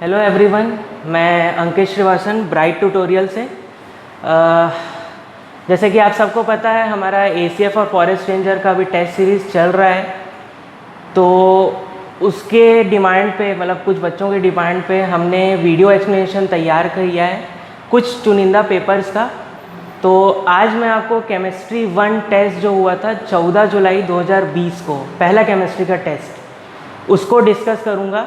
Hello everyone, मैं अंकित Srivasan bright tutorial से। जैसे कि आप सबको पता है, हमारा एसीएफ और फॉरेस्ट रेंजर का भी टेस्ट सीरीज़ चल रहा है। तो उसके डिमांड पे, मतलब कुछ बच्चों के डिमांड पे हमने वीडियो एक्सप्लेनेशन तैयार किया है कुछ चुनिंदा पेपर्स का। तो आज मैं आपको केमिस्ट्री 1 टेस्ट जो हुआ था 14 जुलाई 2020 को, पहला केमिस्ट्री का टेस्ट, उसको डिस्कस करूँगा।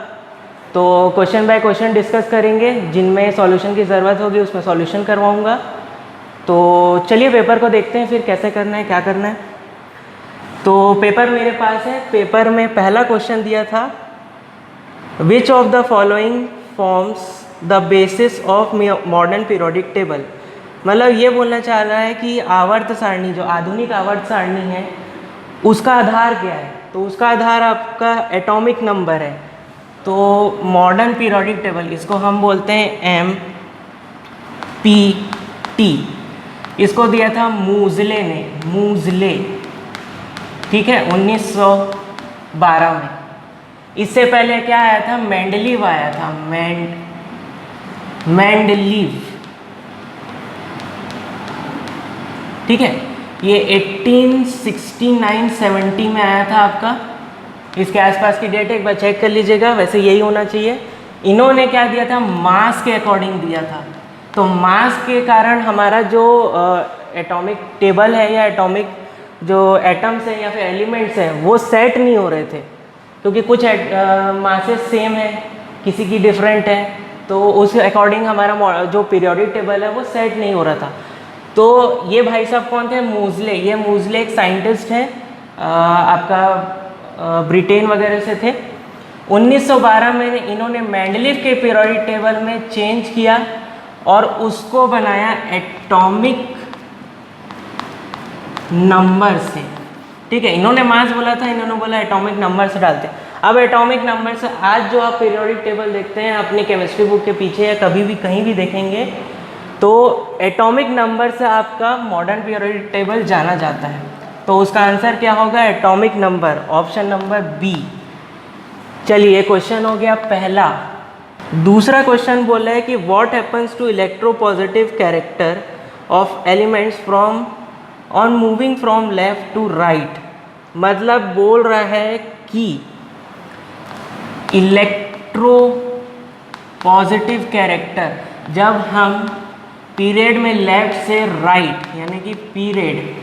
तो क्वेश्चन बाय क्वेश्चन डिस्कस करेंगे, जिनमें सॉल्यूशन की ज़रूरत होगी उसमें सॉल्यूशन करवाऊँगा। तो चलिए पेपर को देखते हैं फिर कैसे करना है, क्या करना है। तो पेपर मेरे पास है। पेपर में पहला क्वेश्चन दिया था, विच of the following forms the basis of modern periodic table. मतलब ये बोलना चाह रहा है कि आवर्त सारणी, जो आधुनिक आवर्त सारणी है, उसका आधार क्या है। तो उसका आधार आपका एटॉमिक नंबर है। तो मॉडर्न पीरियोडिक टेबल, इसको हम बोलते हैं MPT। इसको दिया था मूजले ने, मूजले, ठीक है, 1912 में। इससे पहले क्या आया था, मेंडलीव आया था, मेंडलीव, ठीक है। ये 1869-70 में आया था आपका। इसके आसपास की डेट एक बार चेक कर लीजिएगा, वैसे यही होना चाहिए। इन्होंने क्या दिया था, मास के अकॉर्डिंग दिया था। तो मास के कारण हमारा जो एटॉमिक टेबल है या एटॉमिक जो एटम्स हैं या फिर एलिमेंट्स हैं वो सेट नहीं हो रहे थे, क्योंकि कुछ मासेस सेम है, किसी की डिफरेंट है। तो उस अकॉर्डिंग हमारा जो पीरियोडिक टेबल है वो सेट नहीं हो रहा था। तो ये भाई साहब कौन थे, मूजले। ये मूजले एक साइंटिस्ट हैं, आपका ब्रिटेन वगैरह से थे। 1912 में इन्होंने मेंडलीव के पीरियोडिक टेबल में चेंज किया और उसको बनाया एटॉमिक नंबर से, ठीक है। इन्होंने मास बोला था, इन्होंने बोला एटॉमिक नंबर से डालते। अब एटॉमिक नंबर से आज जो आप पीरियोडिक टेबल देखते हैं अपनी केमिस्ट्री बुक के पीछे या कभी भी कहीं भी देखेंगे, तो एटॉमिक नंबर से आपका मॉडर्न पीरियोडिक टेबल जाना जाता है। तो उसका आंसर क्या होगा, atomic number, option number B. चलिए, क्वेश्चन हो गया पहला। दूसरा क्वेश्चन बोला है कि what happens to electropositive character of elements from on moving from left to right. मतलब बोल रहा है कि इलेक्ट्रो पॉजिटिव कैरेक्टर जब हम पीरियड में लेफ्ट से राइट, यानी कि पीरियड,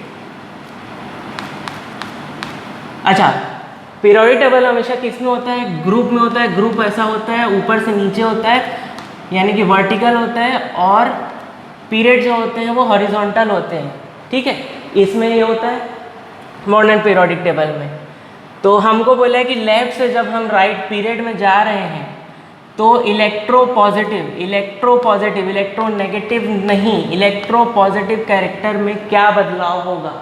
अच्छा, पीरियोडिक टेबल हमेशा किस में होता है, ग्रुप में होता है। ग्रुप ऐसा होता है ऊपर से नीचे होता है, यानी कि वर्टिकल होता है, और पीरियड जो होते हैं वो हॉरिजॉन्टल होते हैं, ठीक है। इसमें ये होता है मॉडर्न पीरियोडिक टेबल में। तो हमको बोला है कि लेफ्ट से जब हम राइट पीरियड में जा रहे हैं तो इलेक्ट्रो पॉजिटिव, इलेक्ट्रो नेगेटिव नहीं, इलेक्ट्रो पॉजिटिव कैरेक्टर में क्या बदलाव होगा,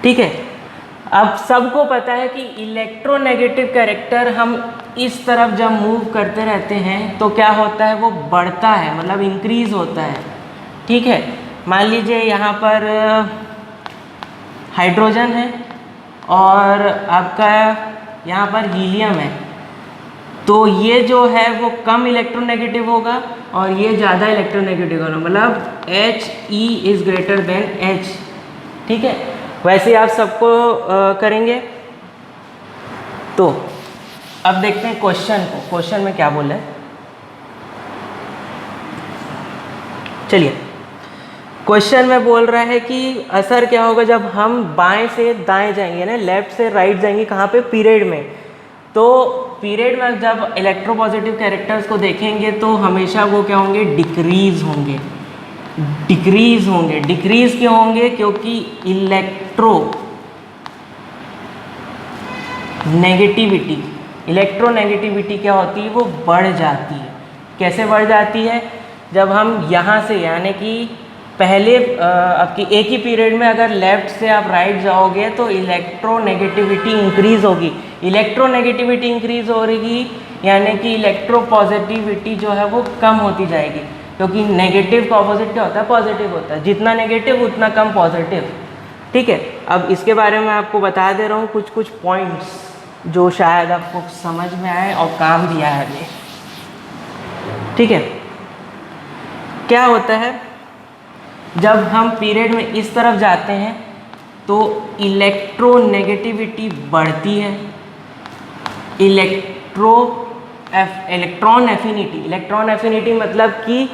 ठीक है। अब सबको पता है कि इलेक्ट्रोनेगेटिव कैरेक्टर हम इस तरफ जब मूव करते रहते हैं तो क्या होता है, वो बढ़ता है, मतलब इंक्रीज होता है, ठीक है। मान लीजिए यहाँ पर हाइड्रोजन है और आपका यहाँ पर हीलियम है, तो ये जो है वो कम इलेक्ट्रोनेगेटिव होगा और ये ज़्यादा इलेक्ट्रोनेगेटिव होगा, मतलब HE is greater than H, ठीक है। वैसे आप सबको करेंगे। तो अब देखते हैं क्वेश्चन को, क्वेश्चन में क्या बोला है। चलिए, क्वेश्चन में बोल रहा है कि असर क्या होगा जब हम बाएं से दाएं जाएंगे ना, लेफ्ट से राइट जाएंगे, कहाँ पे, पीरियड में। तो पीरियड में जब इलेक्ट्रोपॉजिटिव कैरेक्टर्स को देखेंगे तो हमेशा वो क्या होंगे, डिक्रीज होंगे, डिक्रीज होंगे। डिक्रीज क्यों होंगे, क्योंकि इलेक्ट्रो नेगेटिविटी क्या होती है, वो बढ़ जाती है। कैसे बढ़ जाती है, जब हम यहाँ से, यानी कि पहले आपकी एक ही पीरियड में अगर लेफ्ट से आप राइट जाओगे तो इलेक्ट्रोनेगेटिविटी इंक्रीज होगी। इलेक्ट्रोनेगेटिविटी इंक्रीज हो रही, यानी कि इलेक्ट्रोपॉजिटिविटी जो है वो कम होती जाएगी, क्योंकि नेगेटिव का ऑपोजिट क्या होता है, पॉजिटिव होता है। जितना नेगेटिव उतना कम पॉजिटिव, ठीक है। अब इसके बारे में आपको बता दे रहा हूँ कुछ पॉइंट्स जो शायद आपको समझ में आए और काम भी आए। ठीक है। क्या होता है जब हम पीरियड में इस तरफ जाते हैं तो इलेक्ट्रोनेगेटिविटी बढ़ती है, इलेक्ट्रॉन एफिनिटी मतलब कि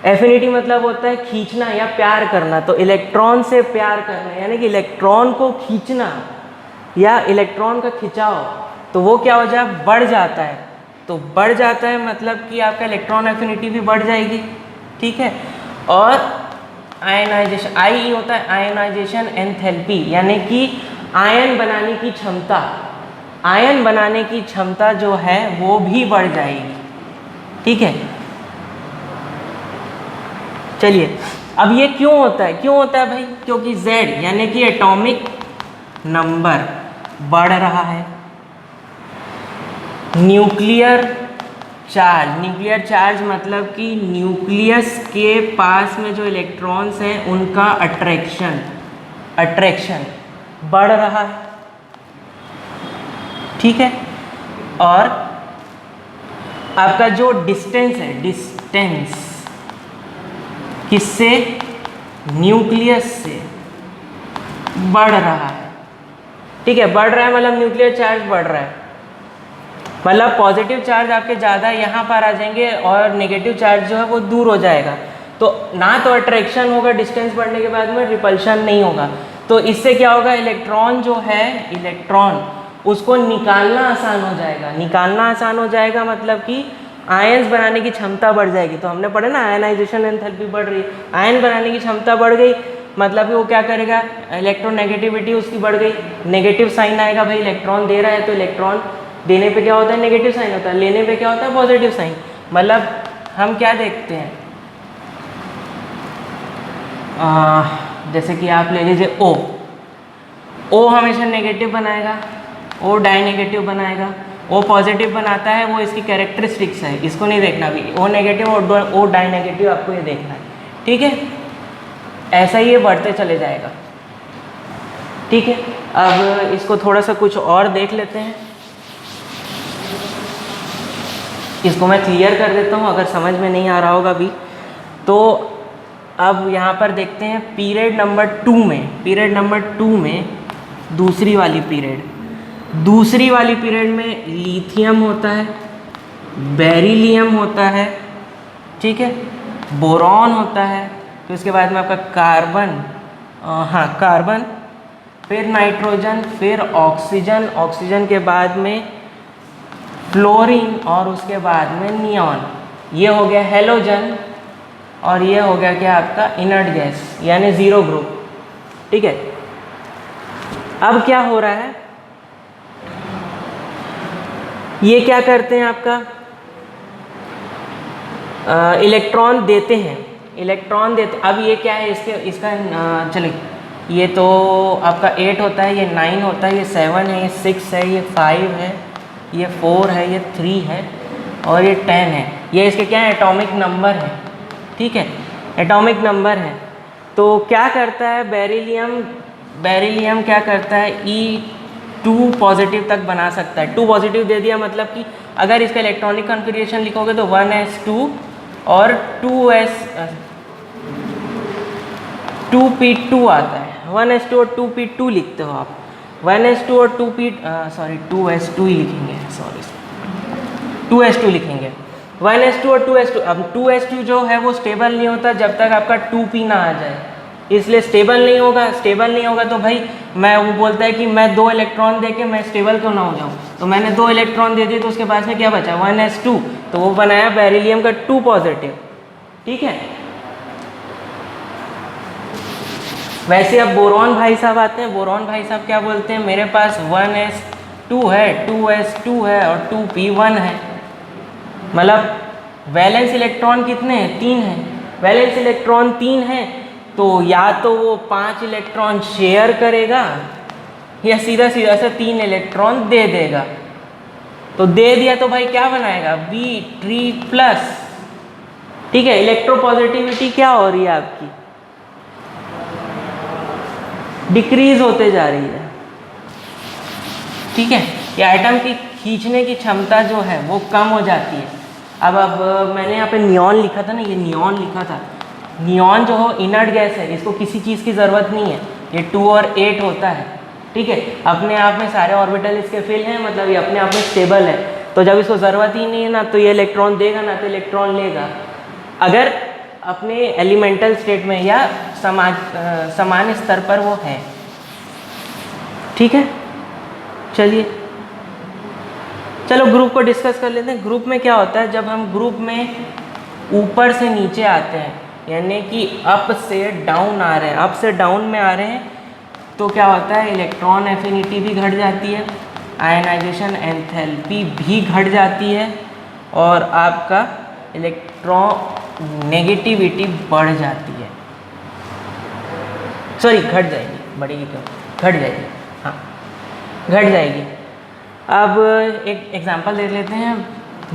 एफिनिटी मतलब होता है खींचना या प्यार करना, तो इलेक्ट्रॉन से प्यार करना यानी कि इलेक्ट्रॉन को खींचना या इलेक्ट्रॉन का खिंचाव, तो वो क्या हो जाए, बढ़ जाता है। तो बढ़ जाता है मतलब कि आपका इलेक्ट्रॉन एफिनिटी भी बढ़ जाएगी, ठीक है। और आयनाइजेशन, आई होता है आयनाइजेशन एंथैल्पी, यानी कि आयन बनाने की क्षमता, आयन बनाने की क्षमता जो है वो भी बढ़ जाएगी, ठीक है। चलिए, अब ये क्यों होता है भाई, क्योंकि Z यानी कि एटॉमिक नंबर बढ़ रहा है। न्यूक्लियर चार्ज मतलब कि न्यूक्लियस के पास में जो इलेक्ट्रॉन्स हैं उनका अट्रैक्शन बढ़ रहा है, ठीक है। और आपका जो डिस्टेंस है, डिस्टेंस किससे, न्यूक्लियस से बढ़ रहा है, ठीक है। बढ़ रहा है मतलब न्यूक्लियर चार्ज बढ़ रहा है, मतलब पॉजिटिव चार्ज आपके ज़्यादा यहाँ पर आ जाएंगे और नेगेटिव चार्ज जो है वो दूर हो जाएगा। तो ना तो अट्रैक्शन होगा डिस्टेंस बढ़ने के बाद में, रिपल्शन नहीं होगा। तो इससे क्या होगा, इलेक्ट्रॉन जो है, इलेक्ट्रॉन उसको निकालना आसान हो जाएगा, मतलब कि आयंस बनाने की क्षमता बढ़ जाएगी। तो हमने पढ़ा ना, आयनाइजेशन एंथैल्पी बढ़ रही है, आयन बनाने की क्षमता बढ़ गई मतलब कि वो क्या करेगा, इलेक्ट्रोनेगेटिविटी उसकी बढ़ गई, नेगेटिव साइन आएगा, भाई इलेक्ट्रॉन दे रहा है तो इलेक्ट्रॉन देने पे क्या होता है, नेगेटिव साइन होता है, लेने पे क्या होता है, पॉजिटिव साइन। मतलब हम क्या देखते हैं, जैसे कि आप ले लीजिए O हमेशा नेगेटिव बनाएगा, O डाई नेगेटिव बनाएगा, O पॉजिटिव बनाता है, वो इसकी कैरेक्टरिस्टिक्स है, इसको नहीं देखना भी, O नेगेटिव और O डाई नेगेटिव आपको ये देखना है, ठीक है। ऐसा ही ये बढ़ते चले जाएगा, ठीक है। अब इसको थोड़ा सा कुछ और देख लेते हैं, इसको मैं क्लियर कर देता हूँ अगर समझ में नहीं आ रहा होगा अभी। तो अब यहाँ पर देखते हैं पीरियड नंबर 2 में दूसरी वाली पीरियड में लिथियम होता है, बेरिलियम होता है, ठीक है, बोरॉन होता है, तो इसके बाद में आपका कार्बन, फिर नाइट्रोजन, फिर ऑक्सीजन के बाद में फ्लोरीन और उसके बाद में नियॉन। ये हो गया हेलोजन और ये हो गया क्या आपका इनर्ट गैस यानी जीरो ग्रुप, ठीक है। अब क्या हो रहा है, ये क्या करते हैं आपका इलेक्ट्रॉन देते हैं, अब ये क्या है, इसका चलिए, ये तो आपका 8 होता है, ये 9 होता है, ये 7 है, ये 6 है, ये 5 है, ये 4 है, ये 3 है और ये 10 है। ये इसके क्या है, एटॉमिक नंबर है, ठीक है, एटॉमिक नंबर है। तो क्या करता है बेरिलियम क्या करता है, E2 पॉजिटिव तक बना सकता है। 2 पॉजिटिव दे दिया मतलब कि अगर इसका इलेक्ट्रॉनिक कॉन्फ़िगरेशन लिखोगे तो 1s2 और 2p2 आता है, 1s2 और 2p2 लिखते हो आप, 1s2 और 2s2 ही लिखेंगे, 2s2 लिखेंगे, 1s2 और 2s2। अब 2s2 जो है वो स्टेबल नहीं होता जब तक आपका 2p ना आ जाए, इसलिए स्टेबल नहीं होगा तो भाई वो बोलता है कि मैं 2 इलेक्ट्रॉन दे के मैं स्टेबल क्यों ना हो जाऊँ, तो मैंने 2 इलेक्ट्रॉन दे दिए तो उसके पास में क्या बचा, 1s2, तो वो बनाया बेरिलियम का 2 पॉजिटिव, ठीक है। वैसे अब बोरॉन भाई साहब आते हैं, बोरॉन भाई साहब क्या बोलते हैं, मेरे पास 1s2 है, 2s2 है और 2p1 है, मतलब वैलेंस इलेक्ट्रॉन कितने हैं, 3 हैं, वैलेंस इलेक्ट्रॉन 3 हैं, तो या तो वो 5 इलेक्ट्रॉन शेयर करेगा या सीधा से 3 इलेक्ट्रॉन दे देगा। तो दे दिया तो भाई क्या बनाएगा, B3+, ठीक है। इलेक्ट्रोपॉजिटिविटी क्या हो रही है आपकी, डिक्रीज होते जा रही है, ठीक है। ये आइटम की खींचने की क्षमता जो है वो कम हो जाती है। अब मैंने यहाँ पे नियॉन लिखा था ना, ये नियॉन लिखा था। नियॉन जो हो इनर्ट गैस है, इसको किसी चीज़ की ज़रूरत नहीं है। ये 2 और 8 होता है, ठीक है। अपने आप में सारे ऑर्बिटल इसके फिल हैं, मतलब ये अपने आप में स्टेबल है। तो जब इसको ज़रूरत ही नहीं है ना तो ये इलेक्ट्रॉन देगा ना तो इलेक्ट्रॉन लेगा, अगर अपने एलिमेंटल स्टेट में या समान स्तर पर वो है, ठीक है। चलो ग्रुप को डिस्कस कर लेते हैं। ग्रुप में क्या होता है, जब हम ग्रुप में ऊपर से नीचे आते हैं, यानी कि अप से डाउन आ रहे हैं, अप से डाउन में आ रहे हैं, तो क्या होता है, इलेक्ट्रॉन एफिनिटी भी घट जाती है, आयनाइजेशन एंथैल्पी भी घट जाती है, और आपका इलेक्ट्रॉन नेगेटिविटी बढ़ जाती है। सॉरी, घट जाएगी, बढ़ेगी क्यों, घट जाएगी, हाँ घट जाएगी। अब एक एग्जांपल देख लेते हैं,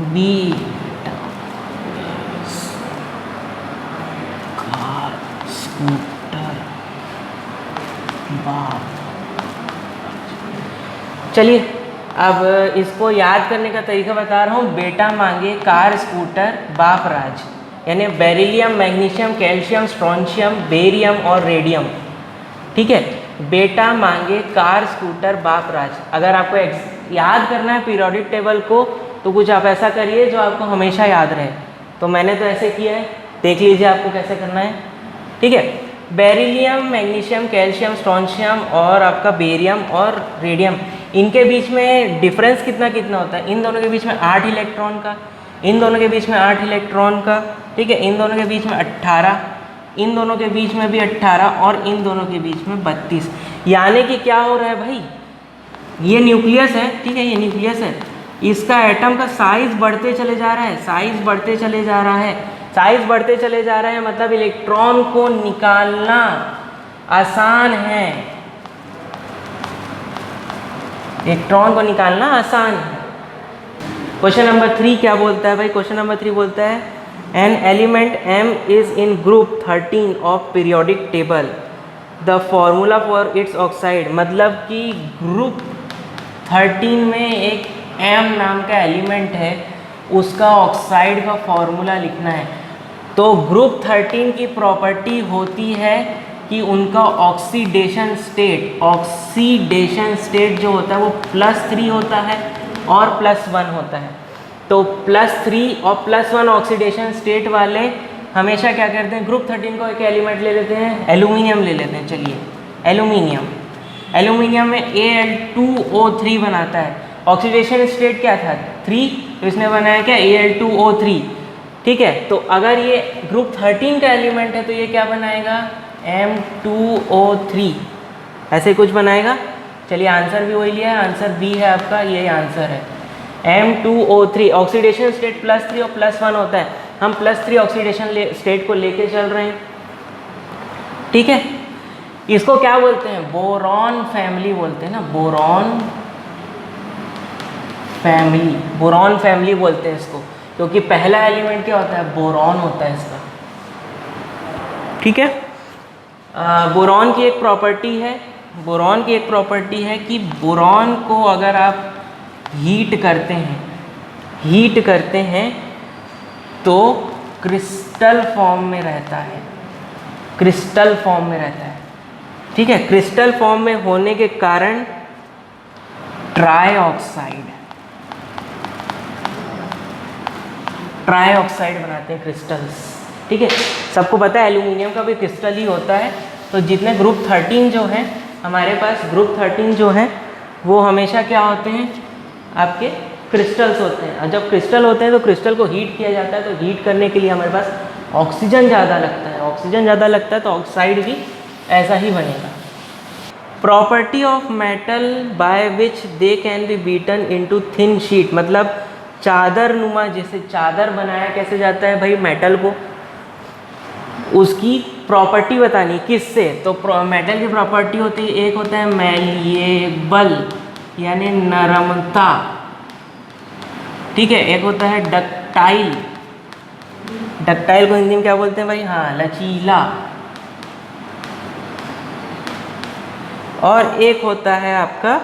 बीटा कार स्कूटर बाप। चलिए अब इसको याद करने का तरीका बता रहा हूँ। बेटा मांगे कार स्कूटर बाप राज, यानी beryllium, magnesium, calcium, strontium, barium और रेडियम, ठीक है। बेटा मांगे कार स्कूटर बाप राज। अगर आपको याद करना है पीरियोडिक टेबल को, तो कुछ आप ऐसा करिए जो आपको हमेशा याद रहे। तो मैंने तो ऐसे किया है, देख लीजिए आपको कैसे करना है, ठीक है। बेरिलियम, मैग्नीशियम, कैल्शियम, स्ट्रोंशियम और आपका बेरियम और रेडियम, इनके बीच में डिफरेंस कितना कितना होता है। इन दोनों के बीच में 8 इलेक्ट्रॉन का, इन दोनों के बीच में 8 इलेक्ट्रॉन का, ठीक है। इन दोनों के बीच में 18, इन दोनों के बीच में भी 18 और इन दोनों के बीच में 32। यानी कि क्या हो रहा है भाई, ये न्यूक्लियस है, ठीक है, ये न्यूक्लियस है, इसका एटम का साइज बढ़ते चले जा रहा है, साइज बढ़ते चले जा रहा है, साइज बढ़ते चले जा रहा है, मतलब इलेक्ट्रॉन को निकालना आसान है, इलेक्ट्रॉन को निकालना आसान है। क्वेश्चन नंबर 3 क्या बोलता है भाई, क्वेश्चन नंबर 3 बोलता है an element M is in group 13 of periodic table, the formula for its oxide. मतलब कि ग्रुप 13 में एक M नाम का एलिमेंट है, उसका ऑक्साइड का फॉर्मूला लिखना है। तो ग्रुप 13 की प्रॉपर्टी होती है कि उनका ऑक्सीडेशन स्टेट जो होता है वो +3 होता है और +1 होता है। तो +3 और +1 ऑक्सीडेशन स्टेट वाले हमेशा क्या करते हैं, ग्रुप 13 को एक एलिमेंट ले लेते हैं, एल्यूमिनियम ले लेते हैं। चलिए एल्यूमिनियम में Al2O3 बनाता है। ऑक्सीडेशन स्टेट क्या था, 3, तो इसने बनाया क्या, Al2O3, ठीक है। तो अगर ये ग्रुप 13 का एलिमेंट है तो ये क्या बनाएगा, M2O3, ऐसे कुछ बनाएगा। चलिए आंसर भी वही लिया है, आंसर बी है आपका, ये आंसर है M2O3। ऑक्सीडेशन स्टेट +3 और +1 होता है, हम +3 ऑक्सीडेशन स्टेट को लेके चल रहे हैं, ठीक है। इसको क्या बोलते हैं, बोरॉन फैमिली बोलते हैं ना, बोरॉन फैमिली बोलते हैं इसको, क्योंकि पहला एलिमेंट क्या होता है, बोरॉन होता है इसका, ठीक है। बोरॉन की एक प्रॉपर्टी है कि बोरॉन को अगर आप हीट करते हैं तो क्रिस्टल फॉर्म में रहता है, ठीक है। क्रिस्टल फॉर्म में होने के कारण ट्राई ऑक्साइड बनाते हैं क्रिस्टल्स, ठीक है। सबको पता है एल्यूमिनियम का भी क्रिस्टल ही होता है। तो जितने ग्रुप 13 जो हैं हमारे पास, ग्रुप 13 जो हैं वो हमेशा क्या होते हैं, आपके क्रिस्टल्स होते हैं। और जब क्रिस्टल होते हैं तो क्रिस्टल को हीट किया जाता है, तो हीट करने के लिए हमारे पास ऑक्सीजन ज़्यादा लगता है, तो ऑक्साइड भी ऐसा ही बनेगा। Property of metal by which they can be beaten into thin sheet, मतलब चादर नुमा, जैसे चादर बनाया कैसे जाता है भाई मेटल को, उसकी प्रॉपर्टी बतानी किससे। तो मेटल की प्रॉपर्टी होती है, एक होता है मैलिएबल यानी नरमता, ठीक है, एक होता है डक्टाइल को हिंदी में क्या बोलते हैं भाई, हाँ लचीला, और एक होता है आपका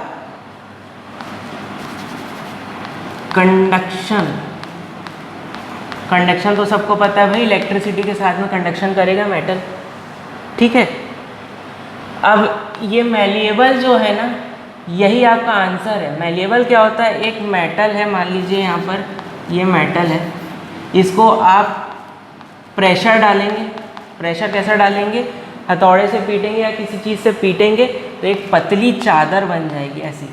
कंडक्शन, कंडक्शन तो सबको पता है भाई, इलेक्ट्रिसिटी के साथ में कंडक्शन करेगा मेटल, ठीक है। अब ये मैलिएबल जो है ना, यही आपका आंसर है। मैलिएबल क्या होता है, एक मेटल है, मान लीजिए यहाँ पर ये मेटल है, इसको आप प्रेशर डालेंगे, प्रेशर कैसा डालेंगे, हथौड़े से पीटेंगे या किसी चीज़ से पीटेंगे तो एक पतली चादर बन जाएगी, ऐसी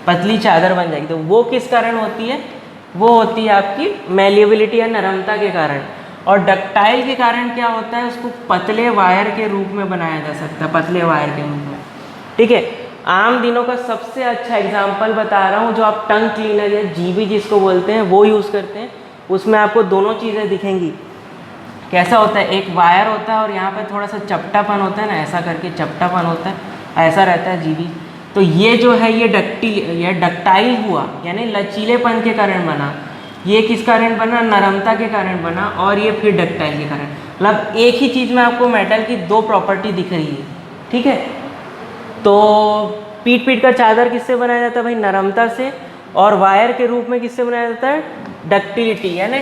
पतली चादर बन जाएगी। तो वो किस कारण होती है, वो होती है आपकी मैलिएबिलिटी या नरमता के कारण। और डक्टाइल के कारण क्या होता है, उसको पतले वायर के रूप में बनाया जा सकता है, पतले वायर के रूप में, ठीक है। आम दिनों का सबसे अच्छा एग्जाम्पल बता रहा हूँ, जो आप टंग क्लीनर या जीबी जिसको बोलते हैं वो यूज़ करते हैं, उसमें आपको दोनों चीज़ें दिखेंगी। कैसा होता है, एक वायर होता है और यहाँ पे थोड़ा सा चपटापन होता है ना, ऐसा करके चपटापन होता है, ऐसा रहता है जीबी। तो ये जो है ये डक्टाइल हुआ, यानी लचीलेपन के कारण बना। ये किस कारण बना, नरमता के कारण बना, और ये फिर डक्टाइल के कारण। मतलब एक ही चीज़ में आपको मेटल की दो प्रॉपर्टी दिख रही है, ठीक है। तो पीट पीट का चादर किससे बनाया जाता है भाई, नरमता से, और वायर के रूप में किससे बनाया जाता है, डक्टिलिटी यानी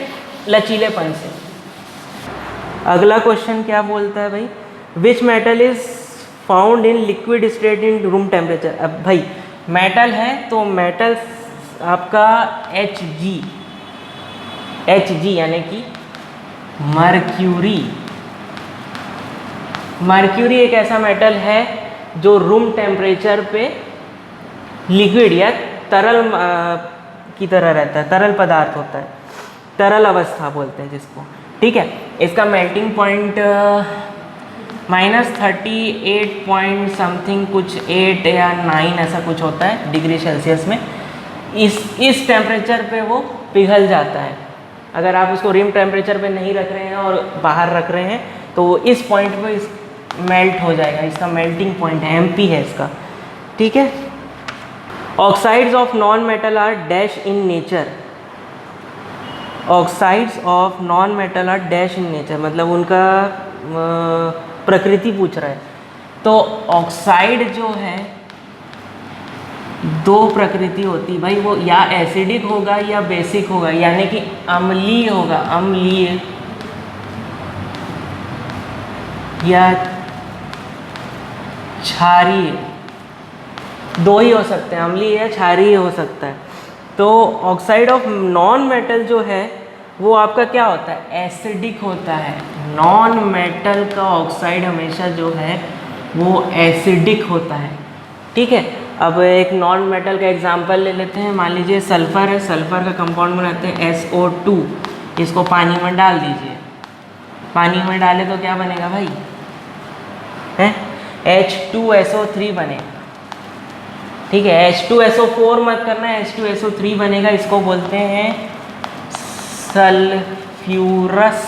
लचीलेपन से। अगला क्वेश्चन क्या बोलता है भाई, which metal is found in liquid state in room temperature. अब भाई मेटल है तो मेटल आपका Hg यानी कि मर्क्यूरी। मर्क्यूरी एक ऐसा मेटल है जो रूम टेम्परेचर पे लिक्विड या तरल की तरह रहता है, तरल पदार्थ होता है, तरल अवस्था बोलते हैं जिसको, ठीक है। इसका मेल्टिंग पॉइंट -38 पॉइंट समथिंग कुछ 8 या 9 ऐसा कुछ होता है डिग्री सेल्सियस में। इस टेम्परेचर पे वो पिघल जाता है। अगर आप उसको रूम टेम्परेचर पे नहीं रख रहे हैं और बाहर रख रहे हैं तो वो इस पॉइंट पे मेल्ट हो जाएगा। इसका मेल्टिंग पॉइंट है, MP है इसका, ठीक है। Oxides of non metal are dash in nature. Oxides of non metal are dash in nature, मतलब उनका प्रकृति पूछ रहा है। तो ऑक्साइड जो है दो प्रकृति होती भाई, वो या एसिडिक होगा या बेसिक होगा, यानी कि अम्लीय होगा, अम्लीय या क्षारीय, दो ही हो सकते हैं, अम्लीय या क्षारीय हो सकता है। तो ऑक्साइड ऑफ नॉन मेटल जो है वो आपका क्या होता है, एसिडिक होता है। नॉन मेटल का ऑक्साइड हमेशा जो है वो एसिडिक होता है, ठीक है। अब एक नॉन मेटल का एग्जांपल ले लेते हैं। मान लीजिए सल्फ़र है, सल्फ़र का कंपाउंड बनाते हैं SO2। इसको पानी में डाल दीजिए, पानी में डाले तो क्या बनेगा भाई, है H2SO3 बनेगा, ठीक है। H2SO4 मत करना, H2SO3 बनेगा। इसको बोलते हैं sulphurous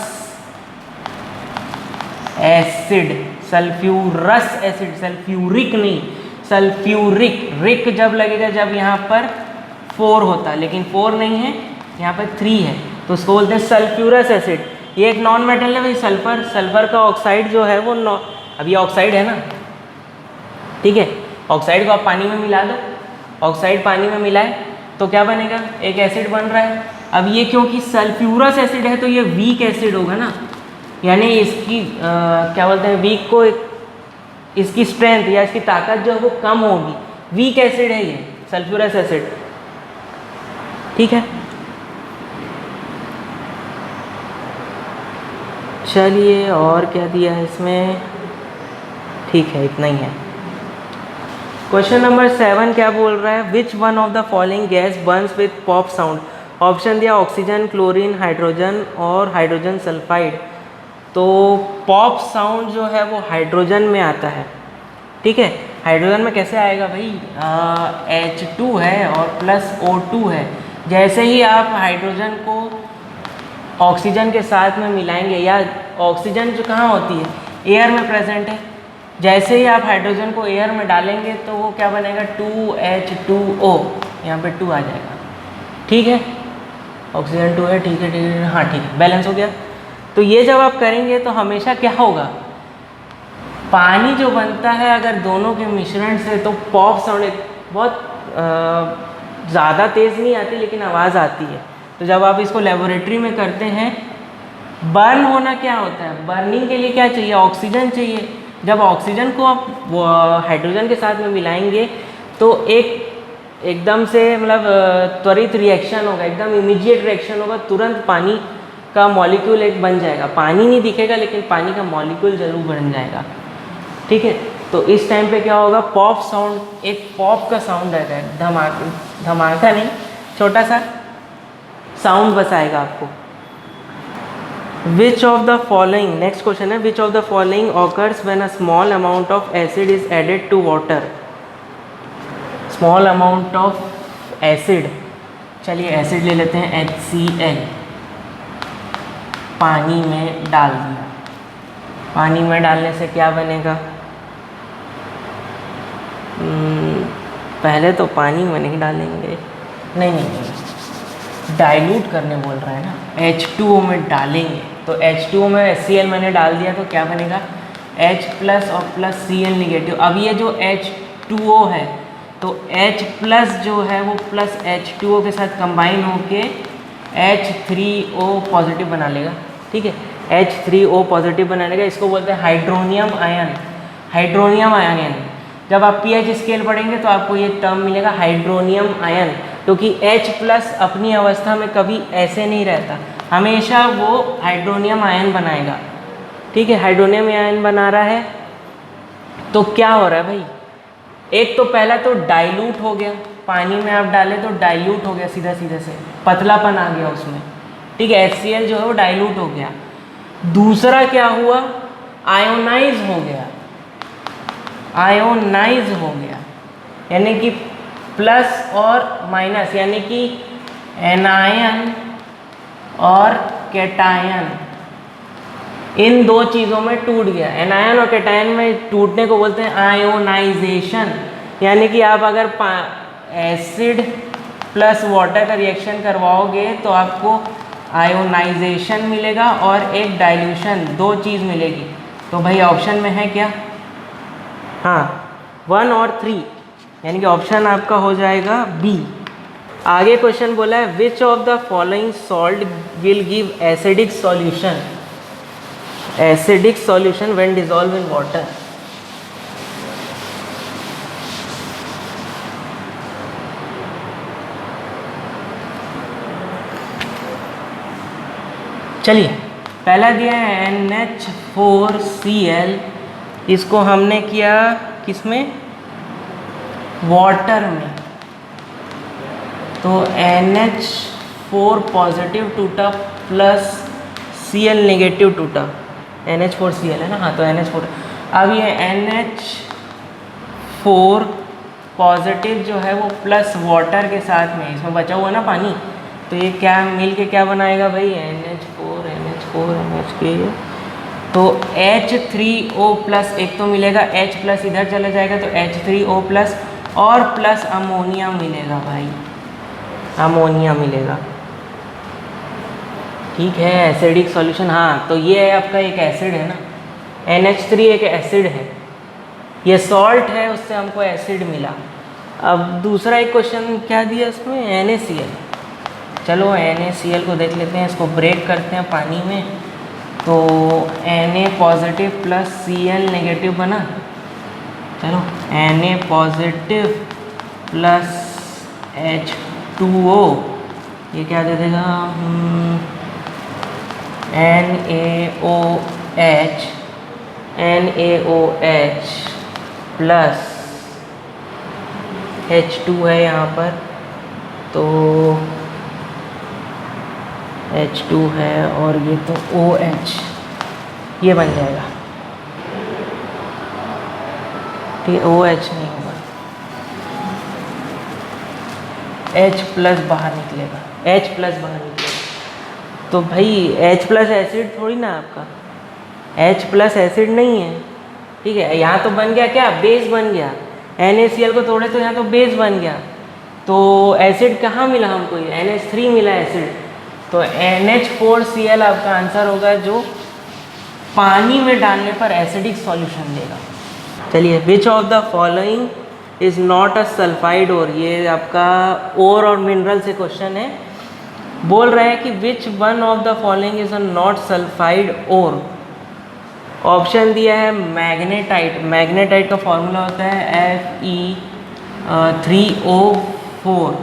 acid, sulphurous acid, sulphuric नहीं, सल्फ्यूरिक। रिक जब लगेगा जब यहाँ पर 4 होता है, लेकिन 4 नहीं है, यहाँ पर 3 है, तो उसको बोलते हैं सल्फ्यूरस एसिड। ये एक नॉन मेटल है भाई, सल्फर। सल्फर का ऑक्साइड जो है वो अब ये ऑक्साइड है ना, ठीक है। ऑक्साइड को आप पानी में मिला दो, ऑक्साइड पानी में मिलाए तो क्या बनेगा, एक एसिड बन रहा है। अब ये क्योंकि सल्फ्यूरस एसिड है तो ये वीक एसिड होगा ना, यानी इसकी क्या बोलते हैं, वीक को इसकी स्ट्रेंथ या इसकी ताकत जो है वो कम होगी। वीक एसिड है ये सल्फ्यूरस एसिड, ठीक है। चलिए और क्या दिया है इसमें, ठीक है, इतना ही है। क्वेश्चन नंबर 7 क्या बोल रहा है, विच one of the following gas Burns with pop sound. Option दिया ऑक्सीजन, क्लोरीन, हाइड्रोजन और हाइड्रोजन सल्फाइड। तो पॉप साउंड जो है वो हाइड्रोजन में आता है, ठीक है। हाइड्रोजन में कैसे आएगा भाई, H2 है और प्लस O2 है। जैसे ही आप हाइड्रोजन को ऑक्सीजन के साथ में मिलाएंगे, या ऑक्सीजन जो कहाँ होती है, एयर में प्रेजेंट है, जैसे ही आप हाइड्रोजन को एयर में डालेंगे तो वो क्या बनेगा, 2H2O, यहाँ पे 2 आ जाएगा, ठीक है। ऑक्सीजन 2 है, ठीक है, ठीक है, हाँ ठीक है, बैलेंस हो गया। तो ये जब आप करेंगे तो हमेशा क्या होगा, पानी जो बनता है अगर दोनों के मिश्रण से, तो पॉप साउंड बहुत ज़्यादा तेज़ नहीं आती लेकिन आवाज़ आती है। तो जब आप इसको लेबोरेटरी में करते हैं बर्न होना क्या होता है, बर्निंग के लिए क्या चाहिए, ऑक्सीजन चाहिए। जब ऑक्सीजन को आप हाइड्रोजन के साथ में मिलाएंगे तो एकदम से मतलब त्वरित रिएक्शन होगा, एकदम इमीडिएट रिएक्शन होगा, तुरंत पानी का मॉलिक्यूल एक बन जाएगा। पानी नहीं दिखेगा लेकिन पानी का मॉलिक्यूल जरूर बन जाएगा, ठीक है। तो इस टाइम पे क्या होगा, पॉप साउंड, एक पॉप का साउंड रहता है, धमाका नहीं, छोटा सा साउंड बस आएगा आपको। Which of the following, next question है, which of the following occurs when a small amount of acid is added to water. Small amount of acid, चलिए एसिड ले लेते हैं HCl, पानी में डाल दिया। पानी में डालने से क्या बनेगा, पहले तो पानी में नहीं डालेंगे, नहीं, डाइल्यूट करने बोल रहा है ना, H2O में डालेंगे। तो H2O में Cl मैंने डाल दिया तो क्या बनेगा, H प्लस और प्लस Cl निगेटिव। अब ये जो H2O है तो H प्लस जो है वो प्लस H2O के साथ कंबाइन होके H3O पॉजिटिव बना लेगा, ठीक है। H3O पॉजिटिव बना लेगा, इसको बोलते हैं हाइड्रोनियम आयन। हाइड्रोनियम आयन, जब आप pH स्केल पढ़ेंगे तो आपको ये टर्म मिलेगा हाइड्रोनियम आयन, क्योंकि H प्लस अपनी अवस्था में कभी ऐसे नहीं रहता, हमेशा वो हाइड्रोनियम आयन बनाएगा, ठीक है। हाइड्रोनियम आयन बना रहा है तो क्या हो रहा है भाई, एक तो पहला तो डाइल्यूट हो गया, पानी में आप डालें तो डाइल्यूट हो गया, सीधा सीधा से पतलापन आ गया उसमें, ठीक है। HCl जो है वो डाइल्यूट हो गया। दूसरा क्या हुआ, आयोनाइज हो गया, आयोनाइज हो गया, यानी कि प्लस और माइनस, यानी कि एनायन और कैटायन, इन दो चीज़ों में टूट गया। एनायन और कैटायन में टूटने को बोलते हैं आयोनाइजेशन, यानी कि आप अगर एसिड प्लस वाटर का रिएक्शन करवाओगे तो आपको आयोनाइजेशन मिलेगा और एक डाइल्यूशन, दो चीज़ मिलेगी। तो भाई ऑप्शन में है क्या, हाँ 1 और 3, यानी कि ऑप्शन आपका हो जाएगा बी। आगे क्वेश्चन बोला है, which of the following salt will give acidic solution, acidic solution when dissolve in water. चलिए पहला दिया है NH4Cl, इसको हमने किया किसमें, वाटर में, तो NH4 पॉजिटिव टूटा प्लस Cl नेगेटिव टूटा, NH4Cl है ना, हाँ तो NH4। अब ये NH4 पॉजिटिव जो है वो प्लस वाटर के साथ में, इसमें बचा हुआ ना पानी, तो ये क्या मिल के क्या बनाएगा भाई, NH4 के, तो H3O प्लस, एक तो मिलेगा H प्लस इधर चला जाएगा तो H3O प्लस और प्लस अमोनिया मिलेगा भाई, अमोनिया मिलेगा, ठीक है। एसिडिक सॉल्यूशन, हाँ तो ये आपका एक एसिड है ना, NH3 एक एसिड है, ये सॉल्ट है, उससे हमको एसिड मिला। अब दूसरा एक क्वेश्चन क्या दिया इसमें, NaCl, चलो NaCl को देख लेते हैं, इसको ब्रेक करते हैं पानी में, तो Na positive plus Cl negative बना, चलो Na पॉजिटिव प्लस H2O, ये क्या दे देगा, NaOH प्लस H2 है यहाँ पर, तो H2 है और ये तो OH, ये बन जाएगा, ठीक है। OH नहीं होगा, H प्लस बाहर निकलेगा, H प्लस बाहर निकलेगा, तो भाई H प्लस एसिड थोड़ी ना आपका, H प्लस एसिड नहीं है, ठीक है। यहाँ तो बन गया क्या, बेस बन गया, NaCl को तोड़े तो यहाँ तो बेस बन गया, तो एसिड कहाँ मिला हमको, ये NH3 मिला एसिड, तो NH4Cl आपका आंसर होगा जो पानी में डालने पर एसिडिक सॉल्यूशन देगा। चलिए, which of the following is not a sulphide ore, ये आपका ओर और मिनरल से क्वेश्चन है। बोल रहे हैं कि which one of the following is a not sulphide ore. Option दिया है मैग्नेटाइट। मैग्नेटाइट का फॉर्मूला होता है Fe3O4,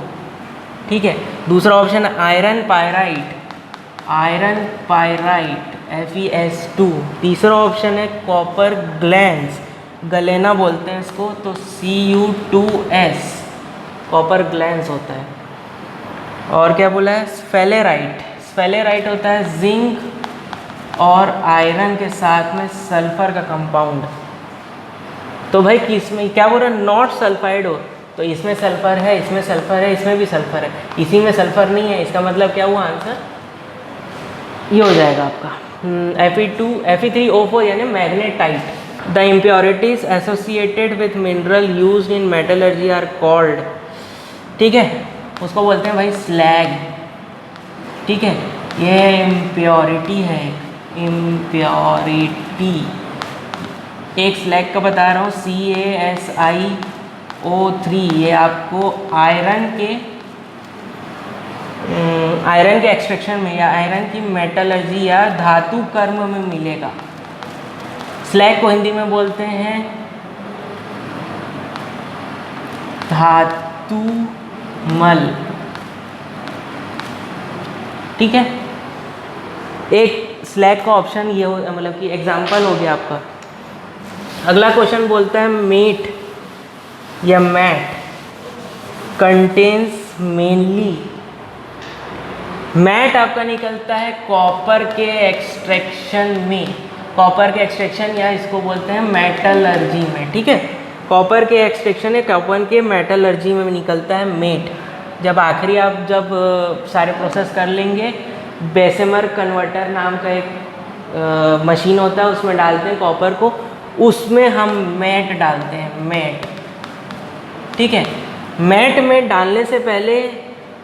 ठीक है। दूसरा ऑप्शन है iron pyrite, iron pyrite FeS2। तीसरा ऑप्शन है कॉपर ग्लैंस, गलेना बोलते हैं इसको, तो Cu2S, कॉपर ग्लैंस होता है। और क्या बोला है, स्फेलेराइट। स्फेलेराइट होता है जिंक और आयरन के साथ में सल्फर का कंपाउंड। तो भाई किसमें क्या बोल रहा है, नॉट सल्फाइड हो, तो इसमें सल्फर है, इसमें सल्फर है, इसमें भी सल्फर है, इसी में सल्फर नहीं है, इसका मतलब क्या हुआ, आंसर ये हो जाएगा आपका Fe3O4 यानी magnetite. The impurities associated with mineral used in metallurgy are called, ठीक है, उसको बोलते हैं भाई स्लैग, ठीक है। ये इम्प्योरिटी है, इम्प्योरिटी। एक स्लैग का बता रहा हूँ CaSiO3, ये आपको आयरन के एक्सट्रैक्शन में या आयरन की मेटलर्जी या धातु कर्म में मिलेगा। स्लैग को हिंदी में बोलते हैं धातु मल, ठीक है। एक स्लैग का ऑप्शन ये हो, मतलब कि एग्जाम्पल हो गया आपका। अगला क्वेश्चन बोलता है मेट या मैट कंटेन्स मेनली, मैट आपका निकलता है कॉपर के एक्सट्रैक्शन में, कॉपर के एक्सट्रैक्शन या इसको बोलते हैं मेटलर्जी में, ठीक है। कॉपर के एक्सट्रैक्शन या कॉपर के मेटलर्जी में निकलता है मेट। जब आखिरी आप जब सारे प्रोसेस कर लेंगे, बेसेमर कन्वर्टर नाम का एक मशीन होता है, उसमें डालते हैं कॉपर को, उसमें हम मैट डालते हैं, मैट, ठीक है। मैट में डालने से पहले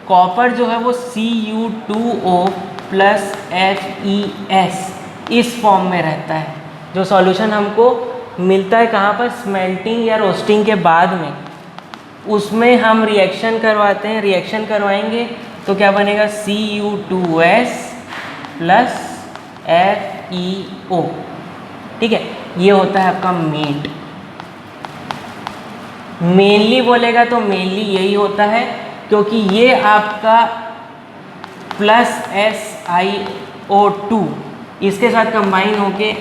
कॉपर जो है वो Cu2O प्लस FeS इस फॉर्म में रहता है, जो सॉल्यूशन हमको मिलता है कहाँ पर, स्मेल्टिंग या रोस्टिंग के बाद में, उसमें हम रिएक्शन करवाते हैं। रिएक्शन करवाएंगे तो क्या बनेगा, Cu2S प्लस FeO, ठीक है। ये होता है आपका मेट। मेनली बोलेगा तो मेनली यही होता है, क्योंकि ये आपका प्लस SiO2 इसके साथ कंबाइन होके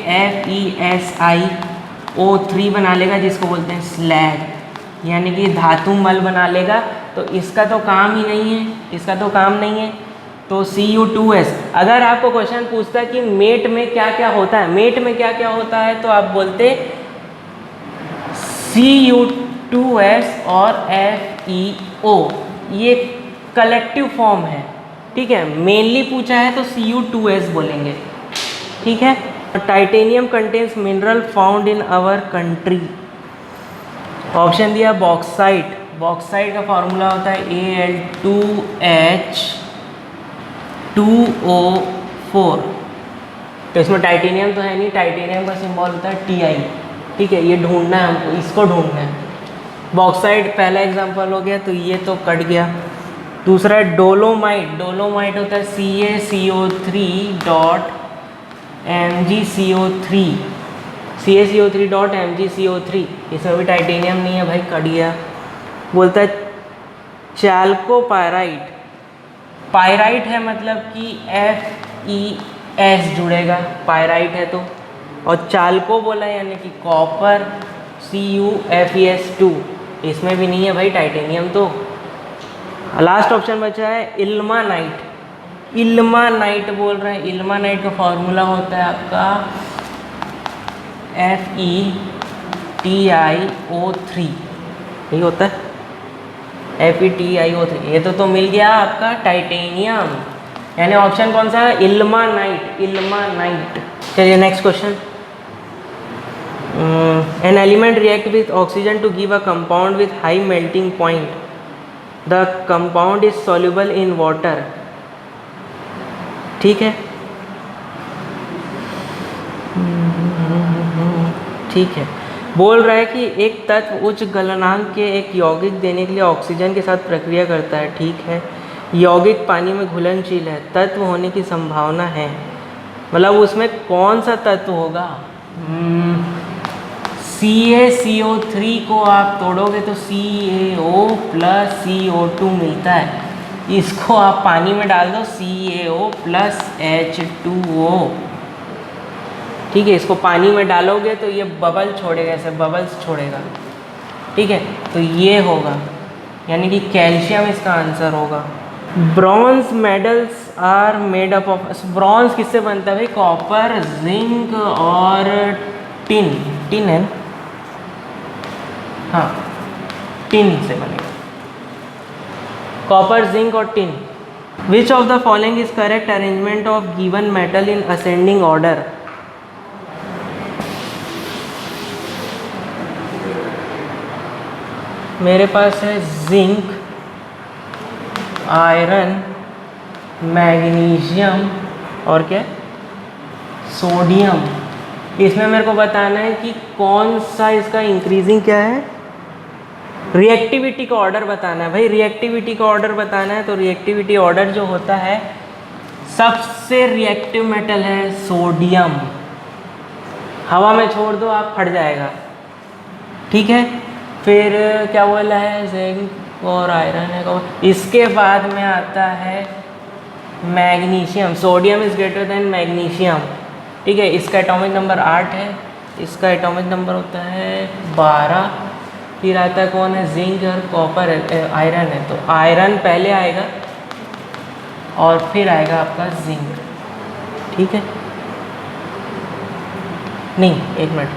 FeSiO3 बना लेगा, जिसको बोलते हैं स्लैग, यानी कि धातु मल बना लेगा। तो इसका तो काम ही नहीं है, इसका तो काम नहीं है, तो Cu2S। अगर आपको क्वेश्चन पूछता है कि मेट में क्या क्या होता है, मेट में क्या क्या होता है, तो आप बोलते Cu2S और FeO, ये कलेक्टिव फॉर्म है, ठीक है। मेनली पूछा है तो Cu2S बोलेंगे, ठीक है। Titanium contains mineral found in our country. Option दिया बॉक्साइट। बॉक्साइट का फॉर्मूला होता है Al2H2O4। तो इसमें टाइटेनियम तो है नहीं, टाइटेनियम का सिंबल होता है Ti, ठीक है। ये ढूंढना है हमको, इसको ढूंढना है। बॉक्साइट पहला एग्जांपल हो गया, तो ये तो कट गया। दूसरा है डोलोमाइट। डोलोमाइट होता है CaCO3.MgCO3, CaCO3.MgCO3। इसमें भी टाइटेनियम नहीं है भाई, कट गया। बोलता है चाल्कोपायराइट। पायराइट है मतलब कि FeS जुड़ेगा, पायराइट है तो। और चाल्को बोला यानी कि कॉपर, CuFeS2, इसमें भी नहीं है भाई टाइटेनियम। तो लास्ट ऑप्शन बचा है इल्मानाइट। इल्मानाइट बोल रहे हैं। इल्मानाइट का फॉर्मूला होता है आपका FeTiO3, यही होता है FeTiO3। ये तो मिल गया आपका टाइटेनियम, यानी ऑप्शन कौन सा है, इल्मानाइट, इल्मानाइट। चलिए next question. An element react with oxygen to give a compound with high melting point. The compound is soluble in water. ठीक है, ठीक है। बोल रहा है कि एक तत्व उच्च गलनांक के एक यौगिक देने के लिए ऑक्सीजन के साथ प्रक्रिया करता है, ठीक है। यौगिक पानी में घुलनशील है, तत्व होने की संभावना है, मतलब उसमें कौन सा तत्व होगा? CaCO3 को आप तोड़ोगे तो CaO प्लस CO2 मिलता है, इसको आप पानी में डाल दो CaO प्लस H2O, ठीक है। इसको पानी में डालोगे तो ये बबल छोड़ेगा, ऐसे बबल्स छोड़ेगा, ठीक है। तो ये होगा, यानी कि कैल्शियम इसका आंसर होगा। Bronze medals are made up of, bronze किससे बनता है भाई? कॉपर, जिंक और टिन, टिन है, हाँ टिन से बनेगा, कॉपर, जिंक और tin. Which of the following is correct arrangement of given metal in ascending order? मेरे पास है जिंक, आयरन, मैग्नीशियम और क्या, सोडियम। इसमें मेरे को बताना है कि कौन सा इसका इंक्रीजिंग क्या है, रिएक्टिविटी का ऑर्डर बताना है भाई। रिएक्टिविटी का ऑर्डर बताना है तो रिएक्टिविटी ऑर्डर जो होता है, सबसे रिएक्टिव मेटल है सोडियम, हवा में छोड़ दो आप फट जाएगा, ठीक है। फिर क्या बोला है, जिंक और आयरन है, इसके बाद में आता है magnesium, sodium is greater than magnesium, ठीक है। इसका एटॉमिक नंबर 8 है, इसका एटॉमिक नंबर होता है 12। फिर आता है कौन है, जिंक और कॉपर, आयरन है, तो आयरन पहले आएगा और फिर आएगा आपका जिंक, ठीक है। नहीं, एक मिनट,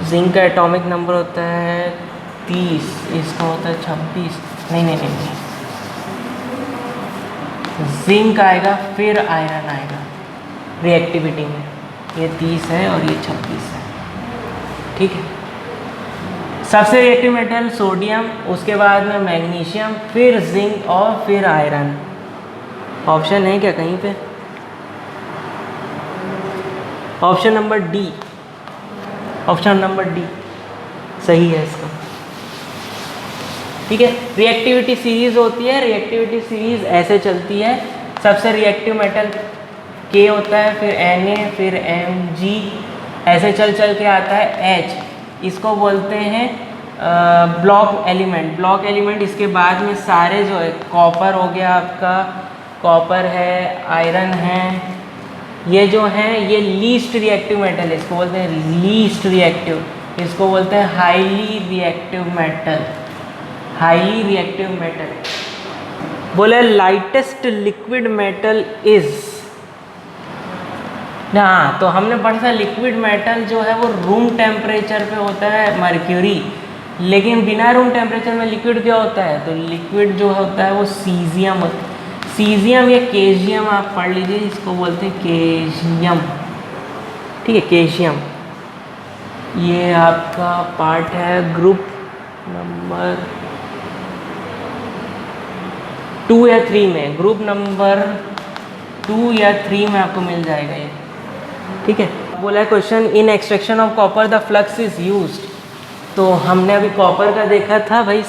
जिंक का एटॉमिक नंबर होता है 30, इसका होता है 26, नहीं, जिंक आएगा फिर आयरन आएगा रिएक्टिविटी में, ये 30 है और ये 26 है, ठीक है। सबसे रिएक्टिव मेटल सोडियम, उसके बाद में मैग्नीशियम, फिर जिंक और फिर आयरन। ऑप्शन है क्या कहीं पे? Option number D, option number D सही है इसका, ठीक है। रिएक्टिविटी सीरीज होती है, रिएक्टिविटी सीरीज ऐसे चलती है, सबसे रिएक्टिव मेटल K होता है, फिर Na, फिर Mg, ऐसे चल चल के आता है H, इसको बोलते हैं ब्लॉक एलिमेंट। ब्लॉक एलिमेंट इसके बाद में सारे जो है, कॉपर हो गया आपका, कॉपर है, आयरन है, ये जो हैं ये लीस्ट रिएक्टिव मेटल है, इसको बोलते हैं लीस्ट रिएक्टिव, इसको बोलते हैं highly reactive metal, highly reactive metal. बोला लाइटेस्ट लिक्विड मेटल इज, हाँ तो हमने पढ़ा था लिक्विड मेटल जो है वो रूम टेम्परेचर पे होता है मर्क्यूरी, लेकिन बिना रूम टेम्परेचर में लिक्विड क्या होता है, तो लिक्विड जो होता है वो सीजियम होता है। सीजियम या केशियम आप पढ़ लीजिए, इसको बोलते हैं केशियम, ठीक है, केशियम। ये आपका पार्ट है ग्रुप नंबर 2 या 3 में, ग्रुप नंबर 2 या 3 में आपको मिल जाएगा ये, ठीक है। बोला है question, in extraction of copper the flux is used, तो हमने अभी कॉपर का देखा था भाई,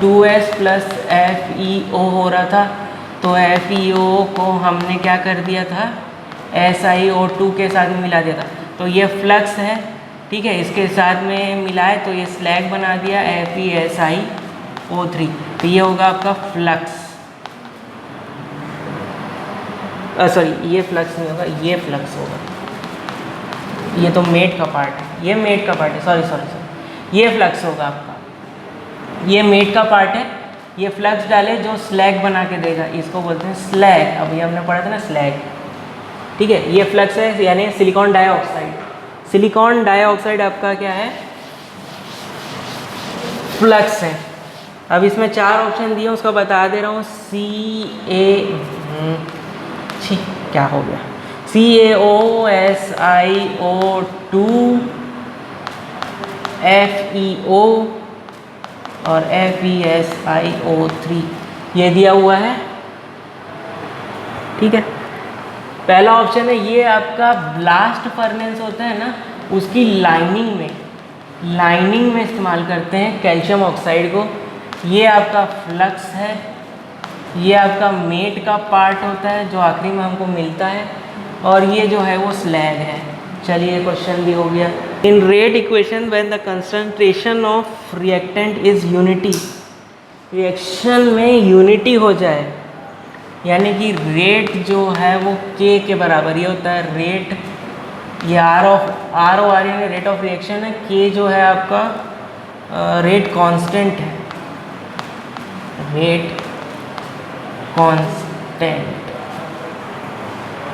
Cu2s प्लस FeO हो रहा था, तो FeO को हमने क्या कर दिया था, SiO2 के साथ में मिला दिया था, तो ये फ्लक्स है, ठीक है, इसके साथ में मिलाए तो ये स्लैग बना दिया FeSiO3, तो ये होगा आपका फ्लक्स, सॉरी ये फ्लक्स नहीं होगा, ये फ्लक्स होगा, ये तो मेट का पार्ट है, ये मेट का पार्ट है, सॉरी ये फ्लक्स होगा आपका, ये मेट का पार्ट है, ये फ्लक्स डाले जो स्लैग बना के देगा, इसको बोलते हैं स्लैग, अभी हमने पढ़ा था ना स्लैग, ठीक है। ये फ्लक्स है यानी सिलिकॉन डाइऑक्साइड, सिलिकॉन डाइऑक्साइड आपका क्या है, फ्लक्स है। अब इसमें 4 ऑप्शन दिए, उसको बता दे रहा हूँ, क्या हो गया, CaOSiO2, FeO और FeSiO3, ये दिया हुआ है, ठीक है। पहला ऑप्शन है, ये आपका ब्लास्ट फर्नेस होता है ना, उसकी लाइनिंग में इस्तेमाल करते हैं कैल्शियम ऑक्साइड को, ये आपका फ्लक्स है, ये आपका मेट का पार्ट होता है जो आखिरी में हमको मिलता है, और ये जो है वो स्लैग है। चलिए क्वेश्चन भी हो गया। In rate equation when the concentration of reactant is unity, reaction में यूनिटी हो जाए, यानी कि रेट जो है वो के बराबर ये होता है। रेट ये आर ओ आर यानी रेट ऑफ रिएक्शन है, के जो है आपका रेट कांस्टेंट है,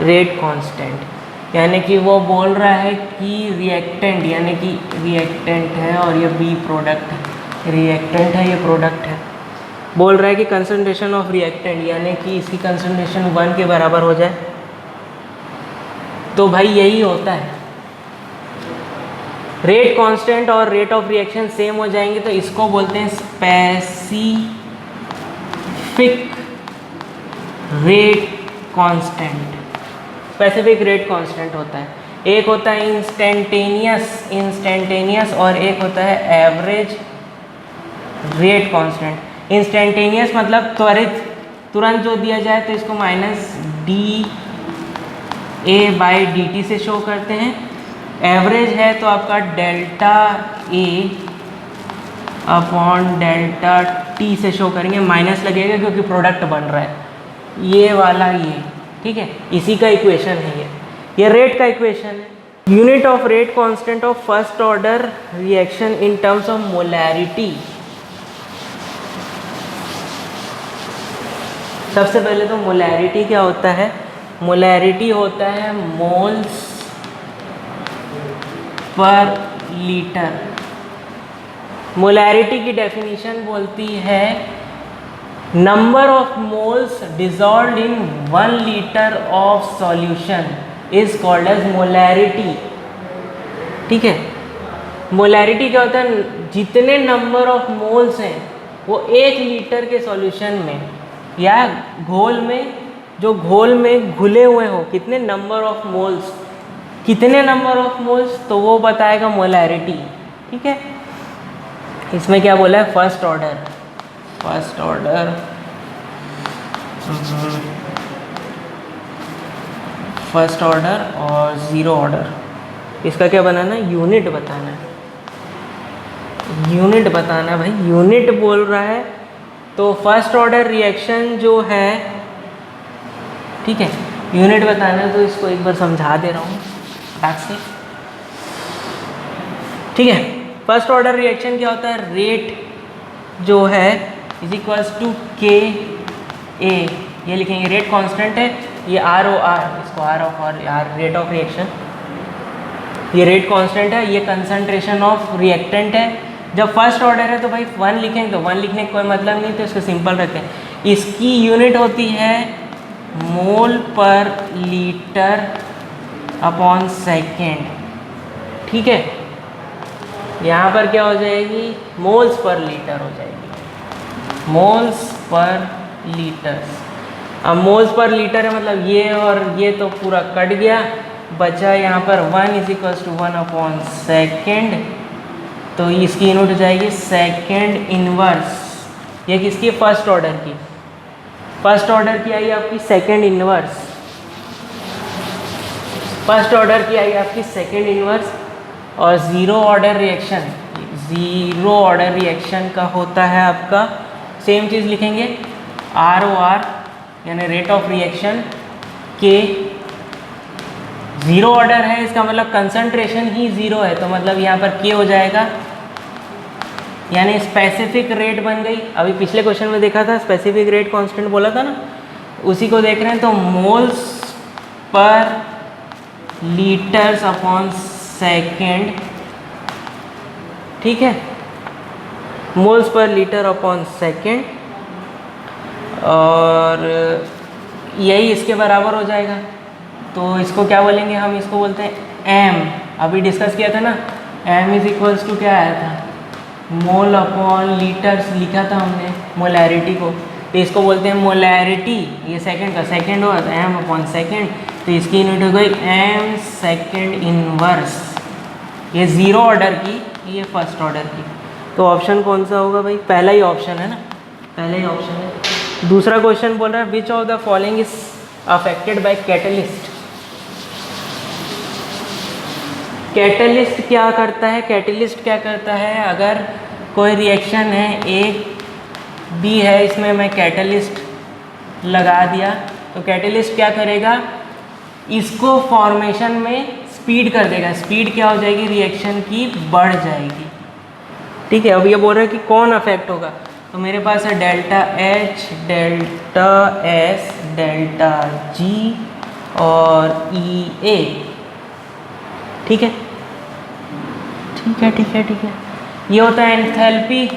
रेट कांस्टेंट, यानी कि वो बोल रहा है कि रिएक्टेंट, यानी कि रिएक्टेंट है और ये बी प्रोडक्ट है, रिएक्टेंट है ये प्रोडक्ट है। बोल रहा है कि कंसंट्रेशन ऑफ रिएक्टेंट यानी कि इसकी कंसंट्रेशन 1 के बराबर हो जाए। तो भाई यही होता है, रेट कांस्टेंट और रेट ऑफ रिएक्शन सेम हो जाएंगे तो इसको बोलते हैं specific rate constant. Specific rate constant होता है, एक होता है इंस्टेंटेनियस और एक होता है एवरेज रेट कांस्टेंट। इंस्टेंटेनियस मतलब त्वरित, तुरंत जो दिया जाए तो इसको minus D A by D T से शो करते हैं। एवरेज है तो आपका delta A upon delta T से शो करेंगे, माइनस लगेगा क्योंकि प्रोडक्ट बन रहा है, ये वाला ये, ठीक है, इसी का इक्वेशन है ये रेट का इक्वेशन है। Unit of rate constant of first order reaction in terms of molarity. सबसे पहले तो मोलैरिटी क्या होता है? मोलैरिटी होता है मोल्स पर लीटर। मोलैरिटी की डेफिनेशन बोलती है number of moles dissolved in 1 litre of solution is called as molarity. ठीक है, मोलैरिटी क्या होता है? जितने नंबर ऑफ मोल्स हैं वो 1 लीटर के सॉल्यूशन में या घोल में, जो घोल में घुले हुए हो, कितने नंबर ऑफ मोल्स, कितने नंबर ऑफ मोल्स, तो वो बताएगा मोलैरिटी। ठीक है, इसमें क्या बोला है? फर्स्ट ऑर्डर और ज़ीरो ऑर्डर, इसका क्या बनाना है? यूनिट बताना है, यूनिट बताना भाई, यूनिट बोल रहा है तो फर्स्ट ऑर्डर रिएक्शन जो है, ठीक है, यूनिट बताना है तो इसको एक बार समझा दे रहा हूँ फटाक से। ठीक है, फर्स्ट ऑर्डर रिएक्शन क्या होता है? रेट जो है इज इक्वल्स टू के ए, ये लिखेंगे, रेट कांस्टेंट है, ये आर ओ आर, इसको R of R rate of reaction, ये रेट कांस्टेंट है, ये कंसंट्रेशन ऑफ रिएक्टेंट है। जब फर्स्ट ऑर्डर है तो भाई 1 लिखेंगे, तो 1 लिखने का कोई मतलब नहीं, तो इसको सिंपल रखते हैं। इसकी यूनिट होती है मोल पर लीटर अपॉन सेकेंड। ठीक है, यहाँ पर क्या हो जाएगी? मोल्स पर लीटर हो जाएगी, मोल्स पर लीटर। अब मोल्स पर लीटर है मतलब ये और ये तो पूरा कट गया, बचा यहाँ पर 1 is equals to 1 upon second, तो इसकी यूनिट हो जाएगी सेकेंड इनवर्स। ये किसकी? फर्स्ट ऑर्डर की। फर्स्ट ऑर्डर की आई आपकी सेकेंड इनवर्स, फर्स्ट ऑर्डर की आई आपकी सेकेंड इनवर्स। और zero order reaction, zero order reaction का होता है आपका, सेम चीज़ लिखेंगे, आर ओ आर यानी रेट ऑफ रिएक्शन के। ज़ीरो ऑर्डर है इसका मतलब कंसंट्रेशन ही ज़ीरो है, तो मतलब यहाँ पर के हो जाएगा, यानी स्पेसिफिक रेट बन गई। अभी पिछले क्वेश्चन में देखा था स्पेसिफिक रेट कांस्टेंट बोला था ना, उसी को देख रहे हैं। तो moles per litres upon second, ठीक है, moles per litre upon second, और यही इसके बराबर हो जाएगा। तो इसको क्या बोलेंगे हम? इसको बोलते हैं एम। अभी डिस्कस किया था ना, एम इज इक्वल्स टू क्या आया था? मोल अपॉन लीटर्स लिखा था हमने मोलैरिटी को, तो इसको बोलते हैं मोलैरिटी। ये सेकंड का सेकंड हुआ तो एम अपॉन सेकंड, तो इसकी यूनिट हो गई एम सेकंड इनवर्स। ये ज़ीरो ऑर्डर की, ये फर्स्ट ऑर्डर की। तो ऑप्शन कौन सा होगा भाई? पहला ही ऑप्शन है ना, पहला ही ऑप्शन है। दूसरा क्वेश्चन बोल रहा है which of the following is affected by catalyst. Catalyst क्या करता है? कैटलिस्ट क्या करता है, अगर कोई रिएक्शन है ए बी है, इसमें मैं कैटलिस्ट लगा दिया तो कैटलिस्ट क्या करेगा, इसको फॉर्मेशन में स्पीड कर देगा। स्पीड क्या हो जाएगी? रिएक्शन की बढ़ जाएगी। ठीक है, अब ये बोल रहा है कि कौन अफेक्ट होगा, तो मेरे पास है delta H, delta S, delta G और ई ए। ठीक है, ठीक है, ठीक है, ठीक है। ये होता है एंथैल्पी,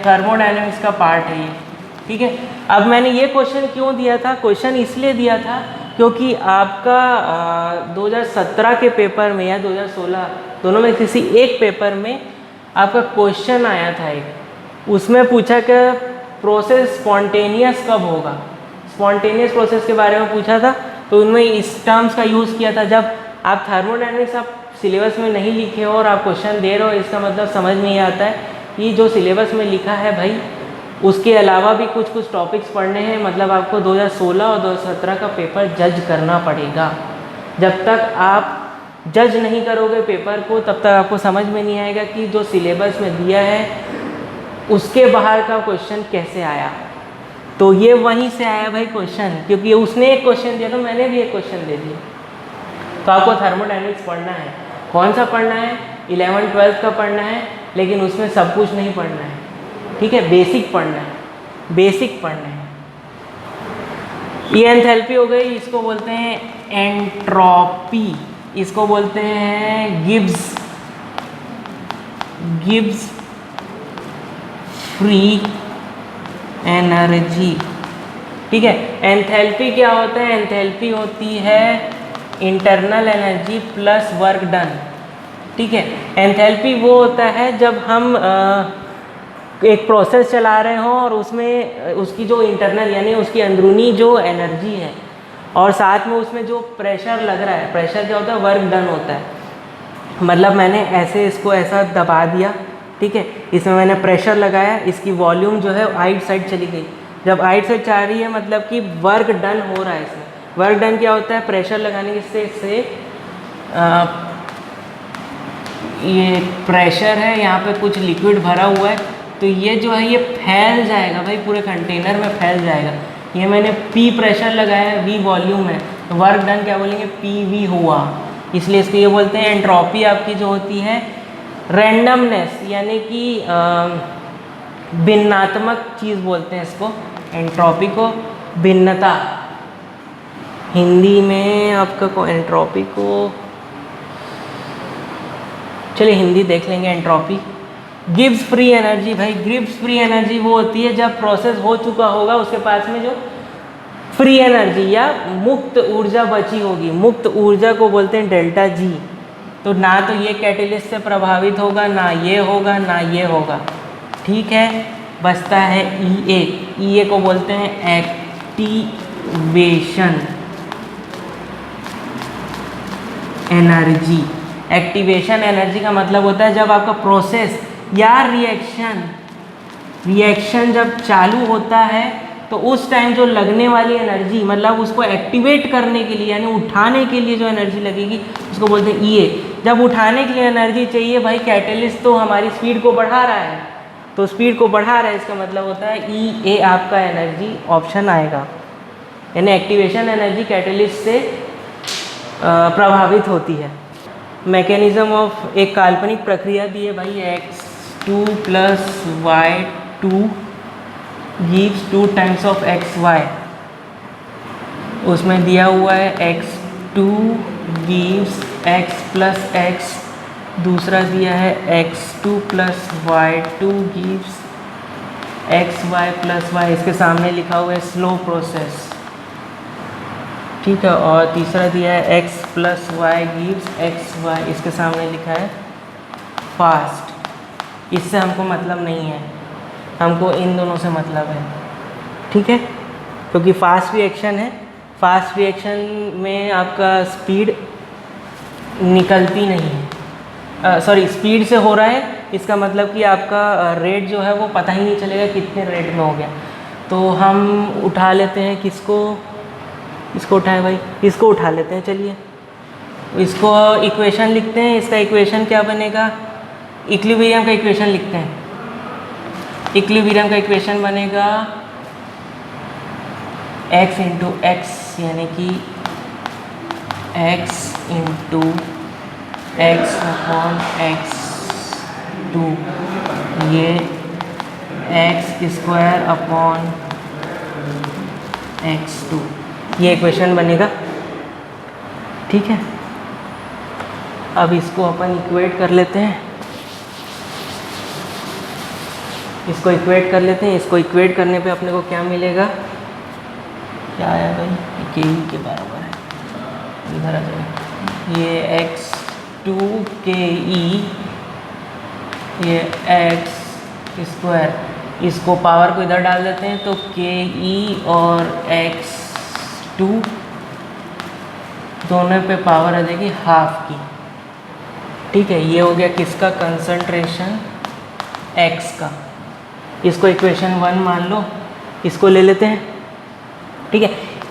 थर्मोडायनेमिक्स का पार्ट है ये। ठीक है, अब मैंने ये क्वेश्चन क्यों दिया था? क्वेश्चन इसलिए दिया था क्योंकि आपका 2017 के पेपर में या 2016 दोनों में किसी एक पेपर में आपका क्वेश्चन आया था एक, उसमें पूछा कि प्रोसेस स्पॉन्टेनियस कब होगा। स्पॉन्टेनियस प्रोसेस के बारे में पूछा था, तो उनमें इस टर्म्स का यूज़ किया था। जब आप थर्मोडायनेमिक्स आप सिलेबस में नहीं लिखे हो और आप क्वेश्चन दे रहे हो, इसका मतलब समझ नहीं आता है कि जो सिलेबस में लिखा है भाई, उसके अलावा भी कुछ कुछ टॉपिक्स पढ़ने हैं। मतलब आपको 2016 और 2017 का पेपर जज करना पड़ेगा। जब तक आप जज नहीं करोगे पेपर को, तब तक आपको समझ में नहीं आएगा कि जो सिलेबस में दिया है उसके बाहर का क्वेश्चन कैसे आया। तो ये वहीं से आया भाई क्वेश्चन, क्योंकि उसने एक क्वेश्चन दिया तो मैंने भी एक क्वेश्चन दे दिया। तो आपको थर्मोडायनेमिक्स पढ़ना है। कौन सा पढ़ना है? 11th 12th का पढ़ना है, लेकिन उसमें सब कुछ नहीं पढ़ना है। ठीक है, बेसिक पढ़ना है, बेसिक पढ़ना है। ये एंथैल्पी हो गई, इसको बोलते हैं एंट्रोपी, इसको बोलते हैं गिब्स फ्री एनर्जी। ठीक है, एंथैल्पी क्या होता है? एंथैल्पी होती है internal energy plus work done. ठीक है, एंथैल्पी वो होता है जब हम एक प्रोसेस चला रहे हों और उसमें उसकी जो इंटरनल यानी उसकी अंदरूनी जो एनर्जी है और साथ में उसमें जो प्रेशर लग रहा है, प्रेशर क्या होता है? वर्क डन होता है। मतलब मैंने ऐसे इसको ऐसा दबा दिया, ठीक है, इसमें मैंने प्रेशर लगाया, इसकी वॉल्यूम जो है आइट साइड चली गई। जब आइट साइड जा रही है मतलब कि वर्क डन हो रहा है इसमें। वर्क डन क्या होता है? प्रेशर लगाने से ये प्रेशर है, यहाँ पे कुछ लिक्विड भरा हुआ है, तो ये जो है ये फैल जाएगा भाई, पूरे कंटेनर में फैल जाएगा। ये मैंने P प्रेशर लगाया है, V वॉल्यूम है, तो वर्क डन क्या बोलेंगे? PV हुआ। इसलिए इसको ये बोलते हैं एंट्रोपी आपकी जो होती है रैंडमनेस, यानी कि भिन्नात्मक चीज़ बोलते हैं इसको, एंट्रोपी को भिन्नता। हिंदी में आपका को एंट्रोपी को, चलिए हिंदी देख लेंगे एंट्रोपी। गिब्स फ्री एनर्जी, भाई गिब्स फ्री एनर्जी वो होती है जब प्रोसेस हो चुका होगा, उसके पास में जो फ्री एनर्जी या मुक्त ऊर्जा बची होगी। मुक्त ऊर्जा को बोलते हैं डेल्टा जी। तो ना तो ये कैटेलिस्ट से प्रभावित होगा, ना ये होगा, ना ये होगा। ठीक है, बचता है ई ए को बोलते हैं एक्टिवेशन एनर्जी। एक्टिवेशन एनर्जी का मतलब होता है जब आपका प्रोसेस या रिएक्शन जब चालू होता है तो उस टाइम जो लगने वाली एनर्जी, मतलब उसको एक्टिवेट करने के लिए यानी उठाने के लिए जो एनर्जी लगेगी उसको बोलते हैं ई ए। जब उठाने के लिए एनर्जी चाहिए भाई, कैटेलिस्ट तो हमारी स्पीड को बढ़ा रहा है, तो स्पीड को बढ़ा रहा है, इसका मतलब होता है ई ए आपका एनर्जी ऑप्शन आएगा। यानी एक्टिवेशन एनर्जी कैटेलिस्ट से प्रभावित होती है। मैकेनिज्म ऑफ एक काल्पनिक प्रक्रिया दी है भाई, x2 + y2 gives 2 times of xy। उसमें दिया हुआ है x2 gives x + x, दूसरा दिया है x2 + y2 gives xy + y, इसके सामने लिखा हुआ है स्लो प्रोसेस। ठीक है, और तीसरा दिया है x + y gives xy, इसके सामने लिखा है फास्ट। इससे हमको मतलब नहीं है, हमको इन दोनों से मतलब है। ठीक है, क्योंकि फास्ट रिएक्शन है, फास्ट रिएक्शन में आपका स्पीड निकलती नहीं है, सॉरी स्पीड से हो रहा है इसका मतलब कि आपका रेट जो है वो पता ही नहीं चलेगा कितने रेट में हो गया। तो हम उठा लेते हैं किसको, इसको उठाए भाई, इसको उठा लेते हैं। चलिए इसको इक्वेशन लिखते हैं। इसका इक्वेशन क्या बनेगा, इक्विलिब्रियम का इक्वेशन लिखते हैं। इक्विलिब्रियम का इक्वेशन बनेगा x इंटू एक्स, यानी कि x into x upon x two, ये x square upon x two, ये इक्वेशन बनेगा। ठीक है, अब इसको अपन इक्वेट कर लेते हैं। इसको इक्वेट कर लेते हैं। इसको इक्वेट करने पे अपने को क्या मिलेगा, क्या आया भाई, के ई के बराबर है, इधर आ जाएगा ये एक्स टू के ई, ये एक्स स्क्वायर, इसको पावर को इधर डाल देते हैं तो के ई और एक्स टू दोनों पे पावर आ जाएगी हाफ की। ठीक है, ये हो गया किसका, कंसंट्रेशन एक्स का। इसको इक्वेशन 1 मान लो, इसको ले लेते हैं। ठीक है,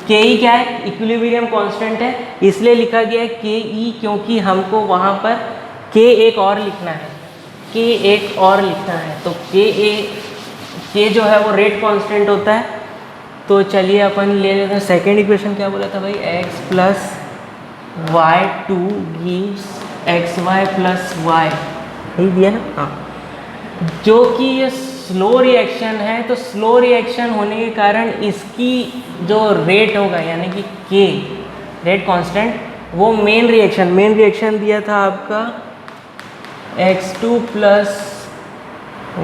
के ई क्या है, इक्विलिब्रियम कांस्टेंट है, इसलिए लिखा गया है के ई, क्योंकि हमको वहाँ पर के एक और लिखना है, के एक और लिखना है। तो के जो है वो रेट कांस्टेंट होता है। तो चलिए अपन ले लेते हैं सेकेंड इक्वेशन। क्या बोला था भाई, X plus Y two gives X Y plus Y, यही दिया ना। हाँ, जो कि ये स्लो रिएक्शन है, तो स्लो रिएक्शन होने के कारण इसकी जो रेट होगा, यानी कि के रेट कांस्टेंट, वो मेन रिएक्शन दिया था आपका x2 plus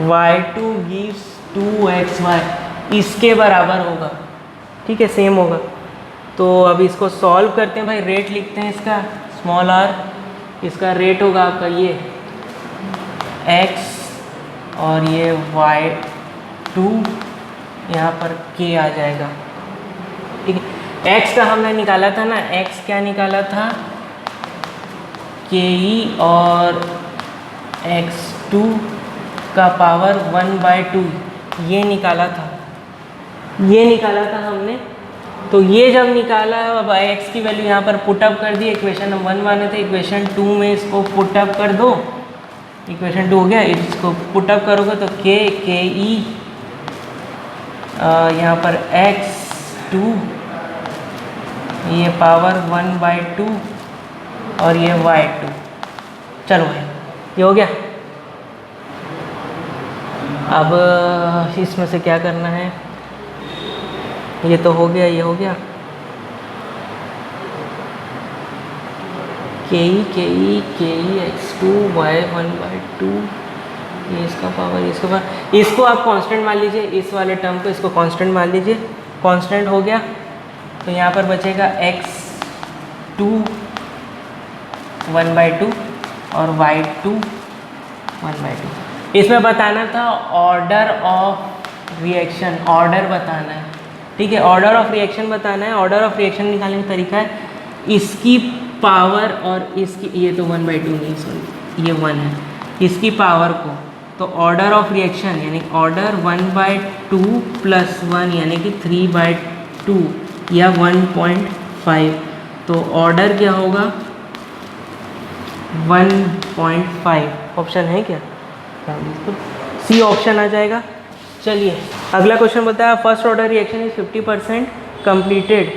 y2 gives 2xy, इसके बराबर होगा। ठीक है, सेम होगा। तो अब इसको सॉल्व करते हैं भाई, रेट लिखते हैं इसका स्मॉल r, इसका रेट होगा आपका ये x और ये y2, यहाँ पर k आ जाएगा। ठीक है, x का हमने निकाला था ना, x क्या निकाला था, के ई और x2 का पावर 1/2, ये निकाला था, हमने। तो ये जब निकाला, अब x की वैल्यू यहाँ पर पुटअप कर दी। इक्वेशन 1 माने थे, इक्वेशन 2 में इसको पुटअप कर दो। इक्वेशन 2 हो गया, इसको पुटअप करोगे तो के ई यहाँ पर x2, ये पावर 1/2 और ये y2। चलो भाई, ये हो गया। अब इसमें से क्या करना है, ये तो हो गया, ये हो गया। के ई x2 y 1/2, ये इसका पावर, इसको आप कांस्टेंट मान लीजिए, इस वाले टर्म को इसको कांस्टेंट मान लीजिए। कांस्टेंट हो गया तो यहाँ पर बचेगा x2 1/2 और y2 1/2। इसमें बताना था ऑर्डर ऑफ रिएक्शन, ऑर्डर बताना है। ठीक है, ऑर्डर ऑफ रिएक्शन बताना है। ऑर्डर ऑफ रिएक्शन निकालने का तरीका है, इसकी पावर और इसकी, ये तो 1/2 नहीं, सॉरी ये 1 है, इसकी पावर को, तो ऑर्डर ऑफ रिएक्शन यानी ऑर्डर 1/2 प्लस 1 यानी कि 3/2 या 1.5। तो ऑर्डर क्या होगा, 1.5। ऑप्शन है क्या, सी ऑप्शन आ जाएगा। चलिए अगला क्वेश्चन बताया, first order reaction is 50% completed.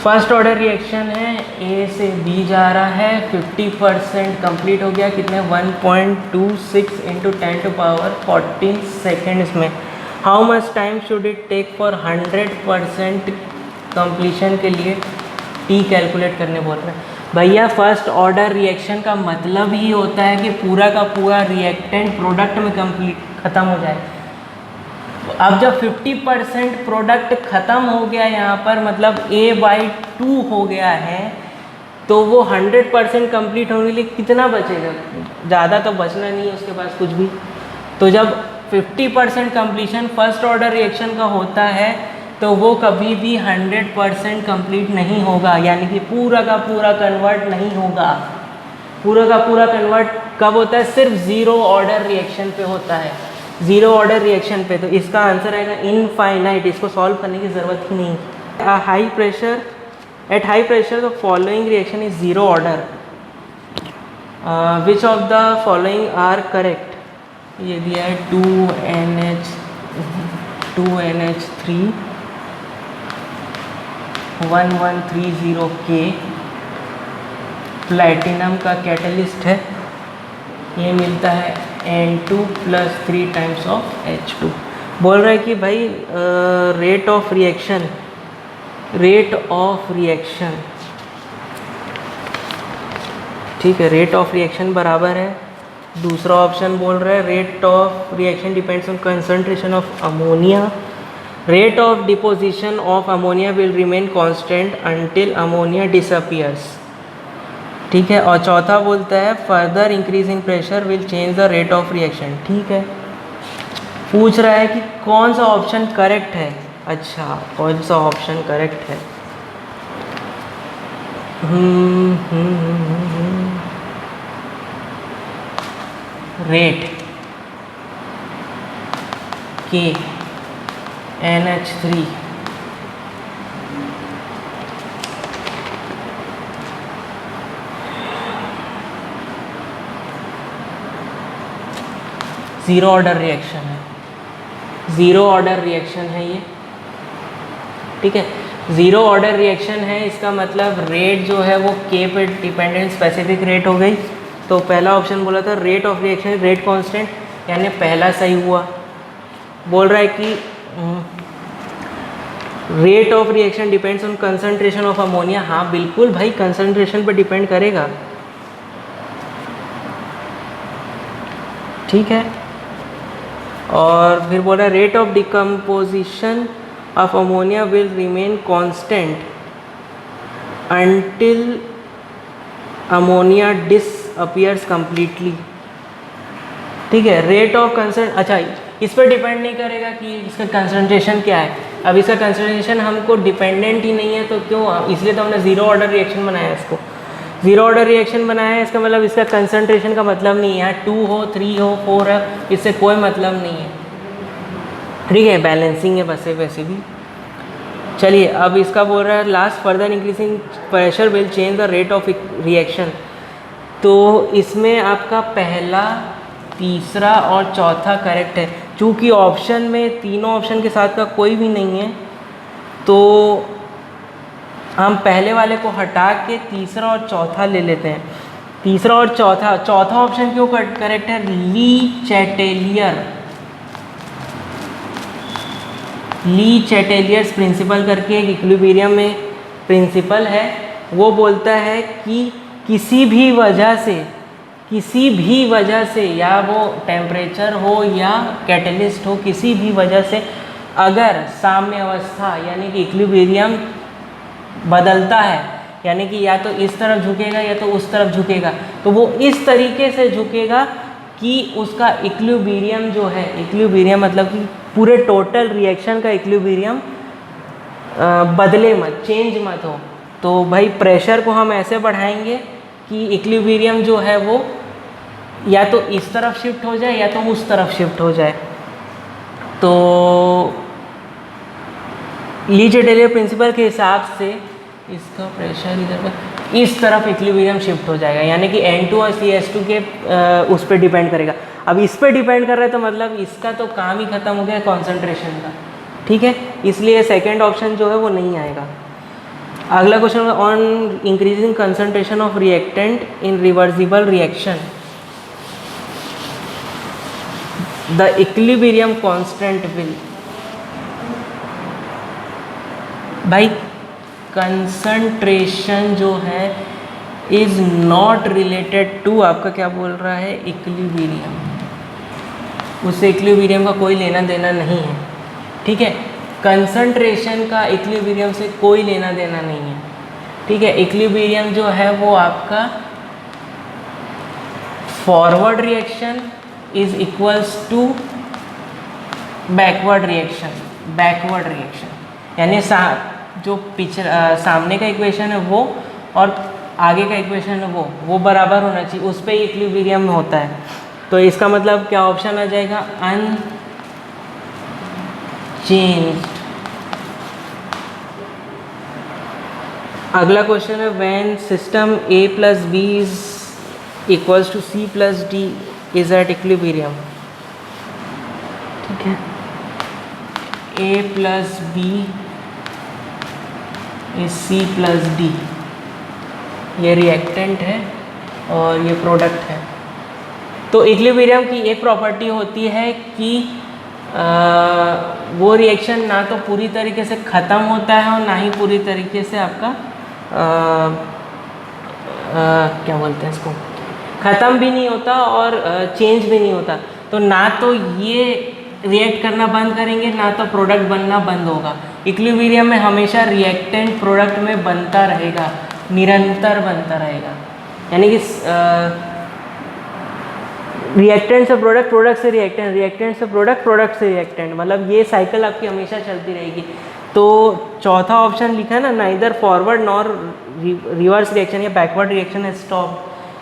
First order reaction है, ए से बी जा रहा है, 50% कंप्लीट हो गया। कितने, 1.26 × 10⁻14 सेकेंड्स में। How much time should it take for 100% completion के लिए टी कैलकुलेट करने बोल रहे हैं। भैया फर्स्ट ऑर्डर रिएक्शन का मतलब ही होता है कि पूरा का पूरा रिएक्टेंट प्रोडक्ट में कंप्लीट ख़त्म हो जाए। अब जब 50% प्रोडक्ट ख़त्म हो गया यहाँ पर, मतलब A/2 हो गया है, तो वो 100% कंप्लीट होने के लिए कितना बचेगा, ज़्यादा तो बचना नहीं है उसके पास कुछ भी। तो जब 50% कंप्लीशन फर्स्ट ऑर्डर रिएक्शन का होता है तो वो कभी भी 100% कंप्लीट नहीं होगा, यानी कि पूरा का पूरा कन्वर्ट नहीं होगा। पूरा का पूरा कन्वर्ट कब होता है? सिर्फ ज़ीरो ऑर्डर रिएक्शन पे होता है, ज़ीरो ऑर्डर रिएक्शन पे। तो इसका आंसर आएगा इनफाइनाइट, इसको सॉल्व करने की ज़रूरत ही नहीं। High pressure, at high pressure the following reaction is zero order, which of the following are correct? ये दिया है 2NH3 1130K, प्लैटिनम का कैटलिस्ट है, ये मिलता है N2 + 3 टाइम्स ऑफ H2। बोल रहा है कि भाई रेट ऑफ रिएक्शन, ठीक है, रेट ऑफ रिएक्शन बराबर है। दूसरा ऑप्शन बोल रहा है rate of reaction depends on concentration of ammonia, rate of deposition of ammonia will remain constant until ammonia disappears, ठीक है। और चौथा बोलता है further increase in pressure will change the rate of reaction, ठीक है। पूछ रहा है कि कौन सा ऑप्शन करेक्ट है। अच्छा, कौन सा ऑप्शन करेक्ट है? रेट के NH3 ज़ीरो ऑर्डर रिएक्शन है, ज़ीरो ऑर्डर रिएक्शन है ये, ठीक है। ज़ीरो ऑर्डर रिएक्शन है, इसका मतलब रेट जो है वो के पे डिपेंडेंट स्पेसिफिक रेट हो गई। तो पहला ऑप्शन बोला था rate of reaction rate constant, यानी पहला सही हुआ। बोल रहा है कि rate of reaction depends on concentration of ammonia, हाँ बिल्कुल भाई कंसंट्रेशन पर डिपेंड करेगा, ठीक है। और फिर बोला rate of decomposition of ammonia will remain constant until ammonia disappears completely, ठीक है। रेट ऑफ कंसंट, अच्छा इस पर डिपेंड नहीं करेगा कि इसका कंसंट्रेशन क्या है। अब इसका कंसंट्रेशन हमको डिपेंडेंट ही नहीं है तो क्यों, इसलिए तो हमने ज़ीरो ऑर्डर रिएक्शन बनाया इसको, ज़ीरो ऑर्डर रिएक्शन बनाया है। इसका मतलब इसका कंसंट्रेशन का मतलब नहीं है, यहाँ 2 हो 3 हो 4 है, इससे कोई मतलब नहीं है, ठीक है। बैलेंसिंग है वैसे वैसे भी। चलिए अब इसका बोल रहा है last further increasing pressure will change the rate of reaction. तो इसमें आपका पहला, तीसरा और चौथा करेक्ट है। चूँकि ऑप्शन में तीनों ऑप्शन के साथ का कोई भी नहीं है तो हम पहले वाले को हटा के तीसरा और चौथा ले लेते हैं। तीसरा और चौथा, चौथा ऑप्शन क्यों करेक्ट है? ली चैटेलियर्स प्रिंसिपल करके एक इक्विलिब्रियम में प्रिंसिपल है, वो बोलता है कि किसी भी वजह से या वो टेम्परेचर हो या कैटलिस्ट हो, किसी भी वजह से अगर साम्य अवस्था यानी कि इक्विलिब्रियम बदलता है, यानी कि या तो इस तरफ झुकेगा या तो उस तरफ झुकेगा, तो वो इस तरीके से झुकेगा कि उसका इक्विलिब्रियम जो है, इक्विलिब्रियम मतलब कि पूरे टोटल रिएक्शन का इक्विलिब्रियम बदले मत, चेंज मत हो। तो भाई प्रेशर को हम ऐसे बढ़ाएंगे कि इक्विलिब्रियम जो है वो या तो इस तरफ शिफ्ट हो जाए या तो उस तरफ शिफ्ट हो जाए। तो ली चैटेलियर प्रिंसिपल के हिसाब से इसका प्रेशर इधर पर इस तरफ इक्विलिब्रियम शिफ्ट हो जाएगा, यानी कि N2 और CH2 के उस पर डिपेंड करेगा। अब इस पर डिपेंड कर रहा है तो मतलब इसका तो काम ही खत्म हो गया कॉन्सेंट्रेशन का, ठीक है। इसलिए सेकेंड ऑप्शन जो है वो नहीं आएगा। अगला question, on increasing concentration of reactant in reversible reaction the equilibrium constant will, भाई कंसंट्रेशन जो है इज नॉट रिलेटेड टू, आपका क्या बोल रहा है, इक्विलिब्रियम, उससे इक्विलिब्रियम का कोई लेना देना नहीं है, ठीक है। कंसंट्रेशन का इक्विलिब्रियम से कोई लेना देना नहीं है, ठीक है। इक्विलिब्रियम जो है वो आपका forward reaction is equals to backward reaction, यानी जो सामने का इक्वेशन है वो और आगे का इक्वेशन है वो बराबर होना चाहिए, उस पर इक्विलिब्रियम में होता है। तो इसका मतलब क्या ऑप्शन आ जाएगा, अनचेंज्ड। अगला क्वेश्चन है when system A plus B is equals to C plus D is at equilibrium. ठीक है, A plus B is C plus D, ये रिएक्टेंट है और ये प्रोडक्ट है। तो इक्विलिब्रियम की एक प्रॉपर्टी होती है कि वो रिएक्शन ना तो पूरी तरीके से ख़त्म होता है और ना ही पूरी तरीके से आपका क्या बोलते हैं इसको, ख़त्म भी नहीं होता और चेंज भी नहीं होता। तो ना तो ये रिएक्ट करना बंद करेंगे, ना तो प्रोडक्ट बनना बंद होगा। इक्विलिब्रियम में हमेशा रिएक्टेंट प्रोडक्ट में बनता रहेगा, निरंतर बनता रहेगा। यानी कि रिएक्टेंट से प्रोडक्ट, प्रोडक्ट से रिएक्टेंट, रिएक्टेंट से प्रोडक्ट, प्रोडक्ट से रिएक्टेंट, मतलब ये साइकिल आपकी हमेशा चलती रहेगी। तो चौथा ऑप्शन लिखा है ना, neither forward nor reverse reaction या बैकवर्ड रिएक्शन है स्टॉप,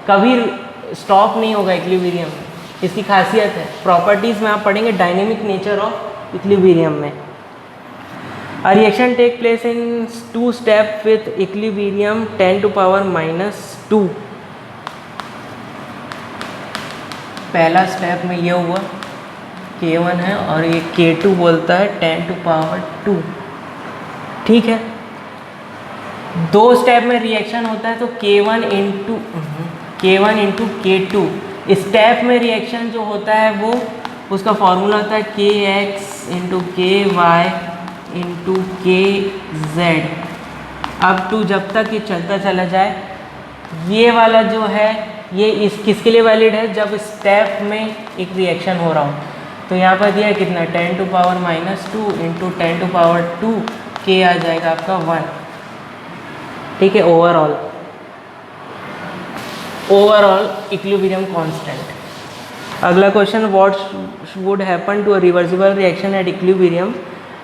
कभी स्टॉप नहीं होगा इक्विलिब्रियम में। इसकी खासियत है, प्रॉपर्टीज़ में आप पढ़ेंगे डायनेमिक नेचर ऑफ इक्विलिब्रियम में। A reaction take place in 2 step with equilibrium 10 to power -2। पहला स्टेप में ये हुआ K1 है और ये K2 बोलता है 10 टू पावर 2। ठीक है, 2 स्टेप में रिएक्शन होता है तो K1 इंटू K2। स्टेप में रिएक्शन जो होता है वो उसका फॉर्मूला होता है KX into KY into KZ up to जब तक ये चलता चला जाए। ये वाला जो है ये इस किसके लिए वैलिड है, जब स्टेप में एक रिएक्शन हो रहा हो। तो यहाँ पर दिया है कितना, 10 to power -2 into 10 to power 2, K आ जाएगा आपका 1। ठीक है, ओवरऑल इक्विलिब्रियम कांस्टेंट। अगला question, what would happen to a reversible reaction at equilibrium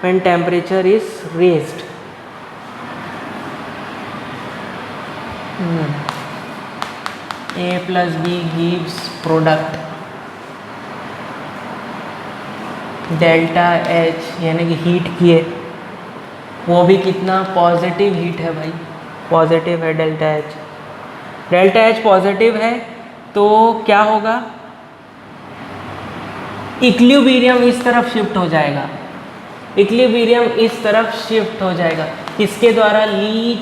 when temperature is raised. A plus B gives product delta H, यानी कि हीट की है, वो भी कितना पॉजिटिव हीट है भाई, पॉजिटिव है delta H। Delta H positive है तो क्या होगा, इक्विलिब्रियम इस तरफ शिफ्ट हो जाएगा, इक्विलिब्रियम इस तरफ शिफ्ट हो जाएगा। किसके द्वारा, ली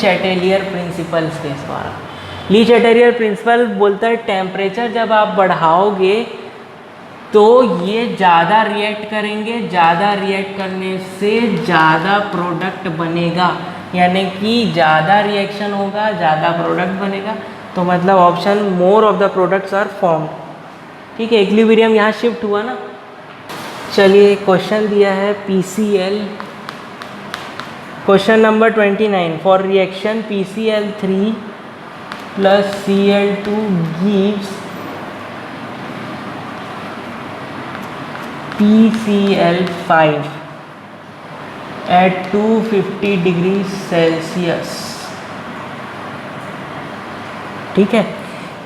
चैटेलियर प्रिंसिपल्स के द्वारा। ली चैटेलियर प्रिंसिपल बोलता है टेम्परेचर जब आप बढ़ाओगे तो ये ज़्यादा रिएक्ट करेंगे, ज़्यादा रिएक्ट करने से ज़्यादा प्रोडक्ट बनेगा, यानी कि ज़्यादा रिएक्शन होगा, ज़्यादा प्रोडक्ट बनेगा। तो मतलब option more of the products are formed. ठीक है, इक्विलिब्रियम यहाँ शिफ्ट हुआ ना। चलिए क्वेश्चन दिया है PCl, question number 29, for reaction PCl3 plus Cl2 gives PCl5 at 250 degree Celsius. ठीक है,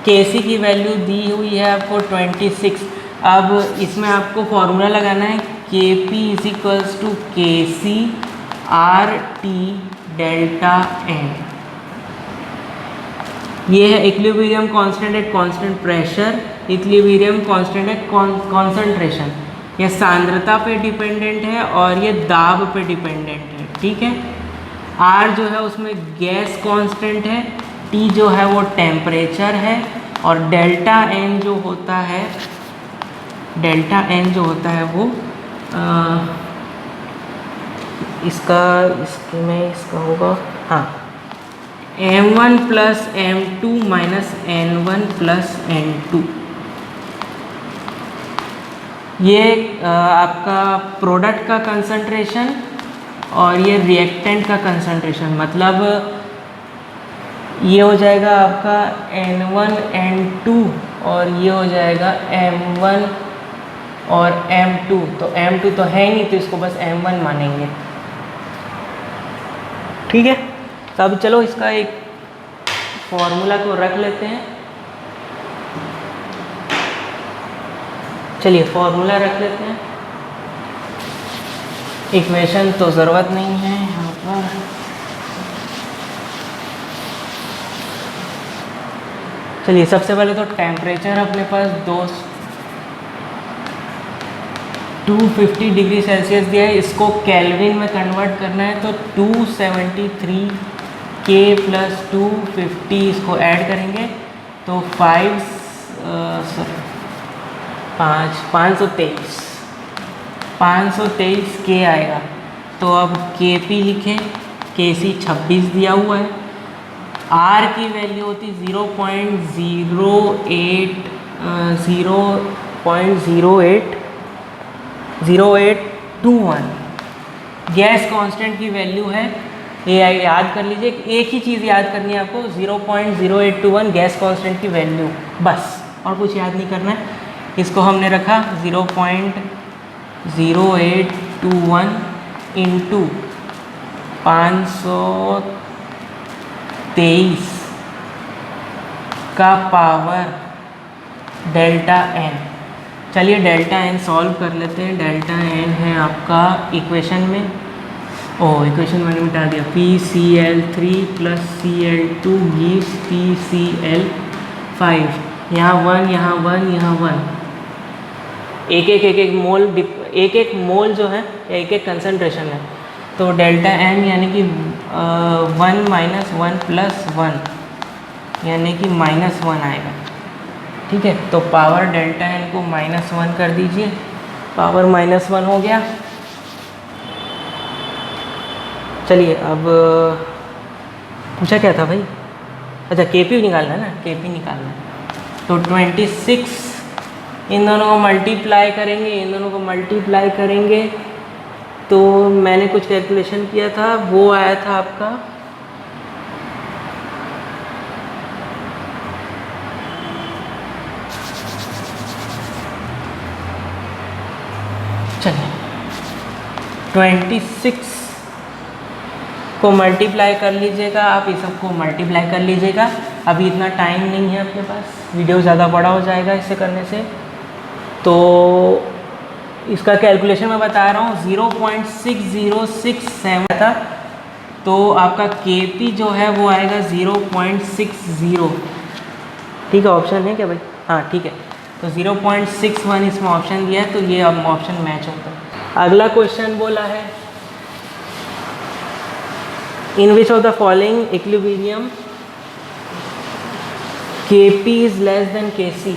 Kc की वैल्यू दी हुई है आपको 26। अब इसमें आपको फॉर्मूला लगाना है Kp is equals to Kc RT delta N। ये है equilibrium constant at constant pressure, equilibrium constant at concentration. ये सांद्रता पे डिपेंडेंट है और ये दाब पे डिपेंडेंट है। ठीक है, R जो है उसमें गैस कांस्टेंट है, T जो है वो टेम्परेचर है और डेल्टा N जो होता है वो इसका होगा हाँ M1 plus M2 minus N1 plus N2। ये आपका प्रोडक्ट का कंसंट्रेशन और ये रिएक्टेंट का कंसंट्रेशन, मतलब ये हो जाएगा आपका N1 N2 और ये हो जाएगा M1 और M2। तो M2 तो है ही नहीं तो इसको बस M1 मानेंगे। ठीक है, तो अब चलो इसका एक फॉर्मूला को रख लेते हैं। चलिए फॉर्मूला रख लेते हैं। इक्वेशन तो ज़रूरत नहीं है यहाँ पर। चलिए सबसे पहले तो टेम्परेचर अपने पास 250 डिग्री सेल्सियस दिया है, इसको केल्विन में कन्वर्ट करना है तो 273 K + 250 इसको ऐड करेंगे तो 523 K आएगा। तो अब Kp लिखें, Kc 26 दिया हुआ है, R की वैल्यू होती 0.0821। गैस कांस्टेंट की वैल्यू है, ये याद कर लीजिए, एक ही चीज़ याद करनी है आपको, 0.0821 गैस कांस्टेंट की वैल्यू, बस और कुछ याद नहीं करना है। इसको हमने रखा 0.0821 इंटू 523 का पावर डेल्टा n। चलिए डेल्टा n सॉल्व कर लेते हैं। डेल्टा n है आपका इक्वेशन में, इक्वेशन मैंने मिटा दिया, PCl3 + Cl2 gives PCl5। यहाँ 1, यहाँ 1, यहाँ 1, एक एक मोल जो है एक एक कंसंट्रेशन है। तो डेल्टा n यानी कि 1 - 1 + 1 यानी कि -1 आएगा। ठीक है, तो पावर डेल्टा n को -1 कर दीजिए, पावर -1 हो गया। चलिए अब पूछा क्या था भाई, अच्छा Kp निकालना है ना, Kp निकालना है तो 26 इन दोनों को मल्टीप्लाई करेंगे, इन दोनों को मल्टीप्लाई करेंगे तो मैंने कुछ कैलकुलेशन किया था, वो आया था आपका चलिए 26 को मल्टीप्लाई कर लीजिएगा, आप इस सबको मल्टीप्लाई कर लीजिएगा। अभी इतना टाइम नहीं है अपने पास, वीडियो ज़्यादा बड़ा हो जाएगा इससे करने से। तो इसका कैलकुलेशन मैं बता रहा हूँ, 0.6067 था, तो आपका Kp जो है वो आएगा 0.60। ठीक है, ऑप्शन है क्या भाई? हाँ ठीक है, तो 0.61 इसमें ऑप्शन दिया है, तो ये अब ऑप्शन मैच होता है। अगला क्वेश्चन बोला है, in which of the following equilibrium Kp is less than Kc।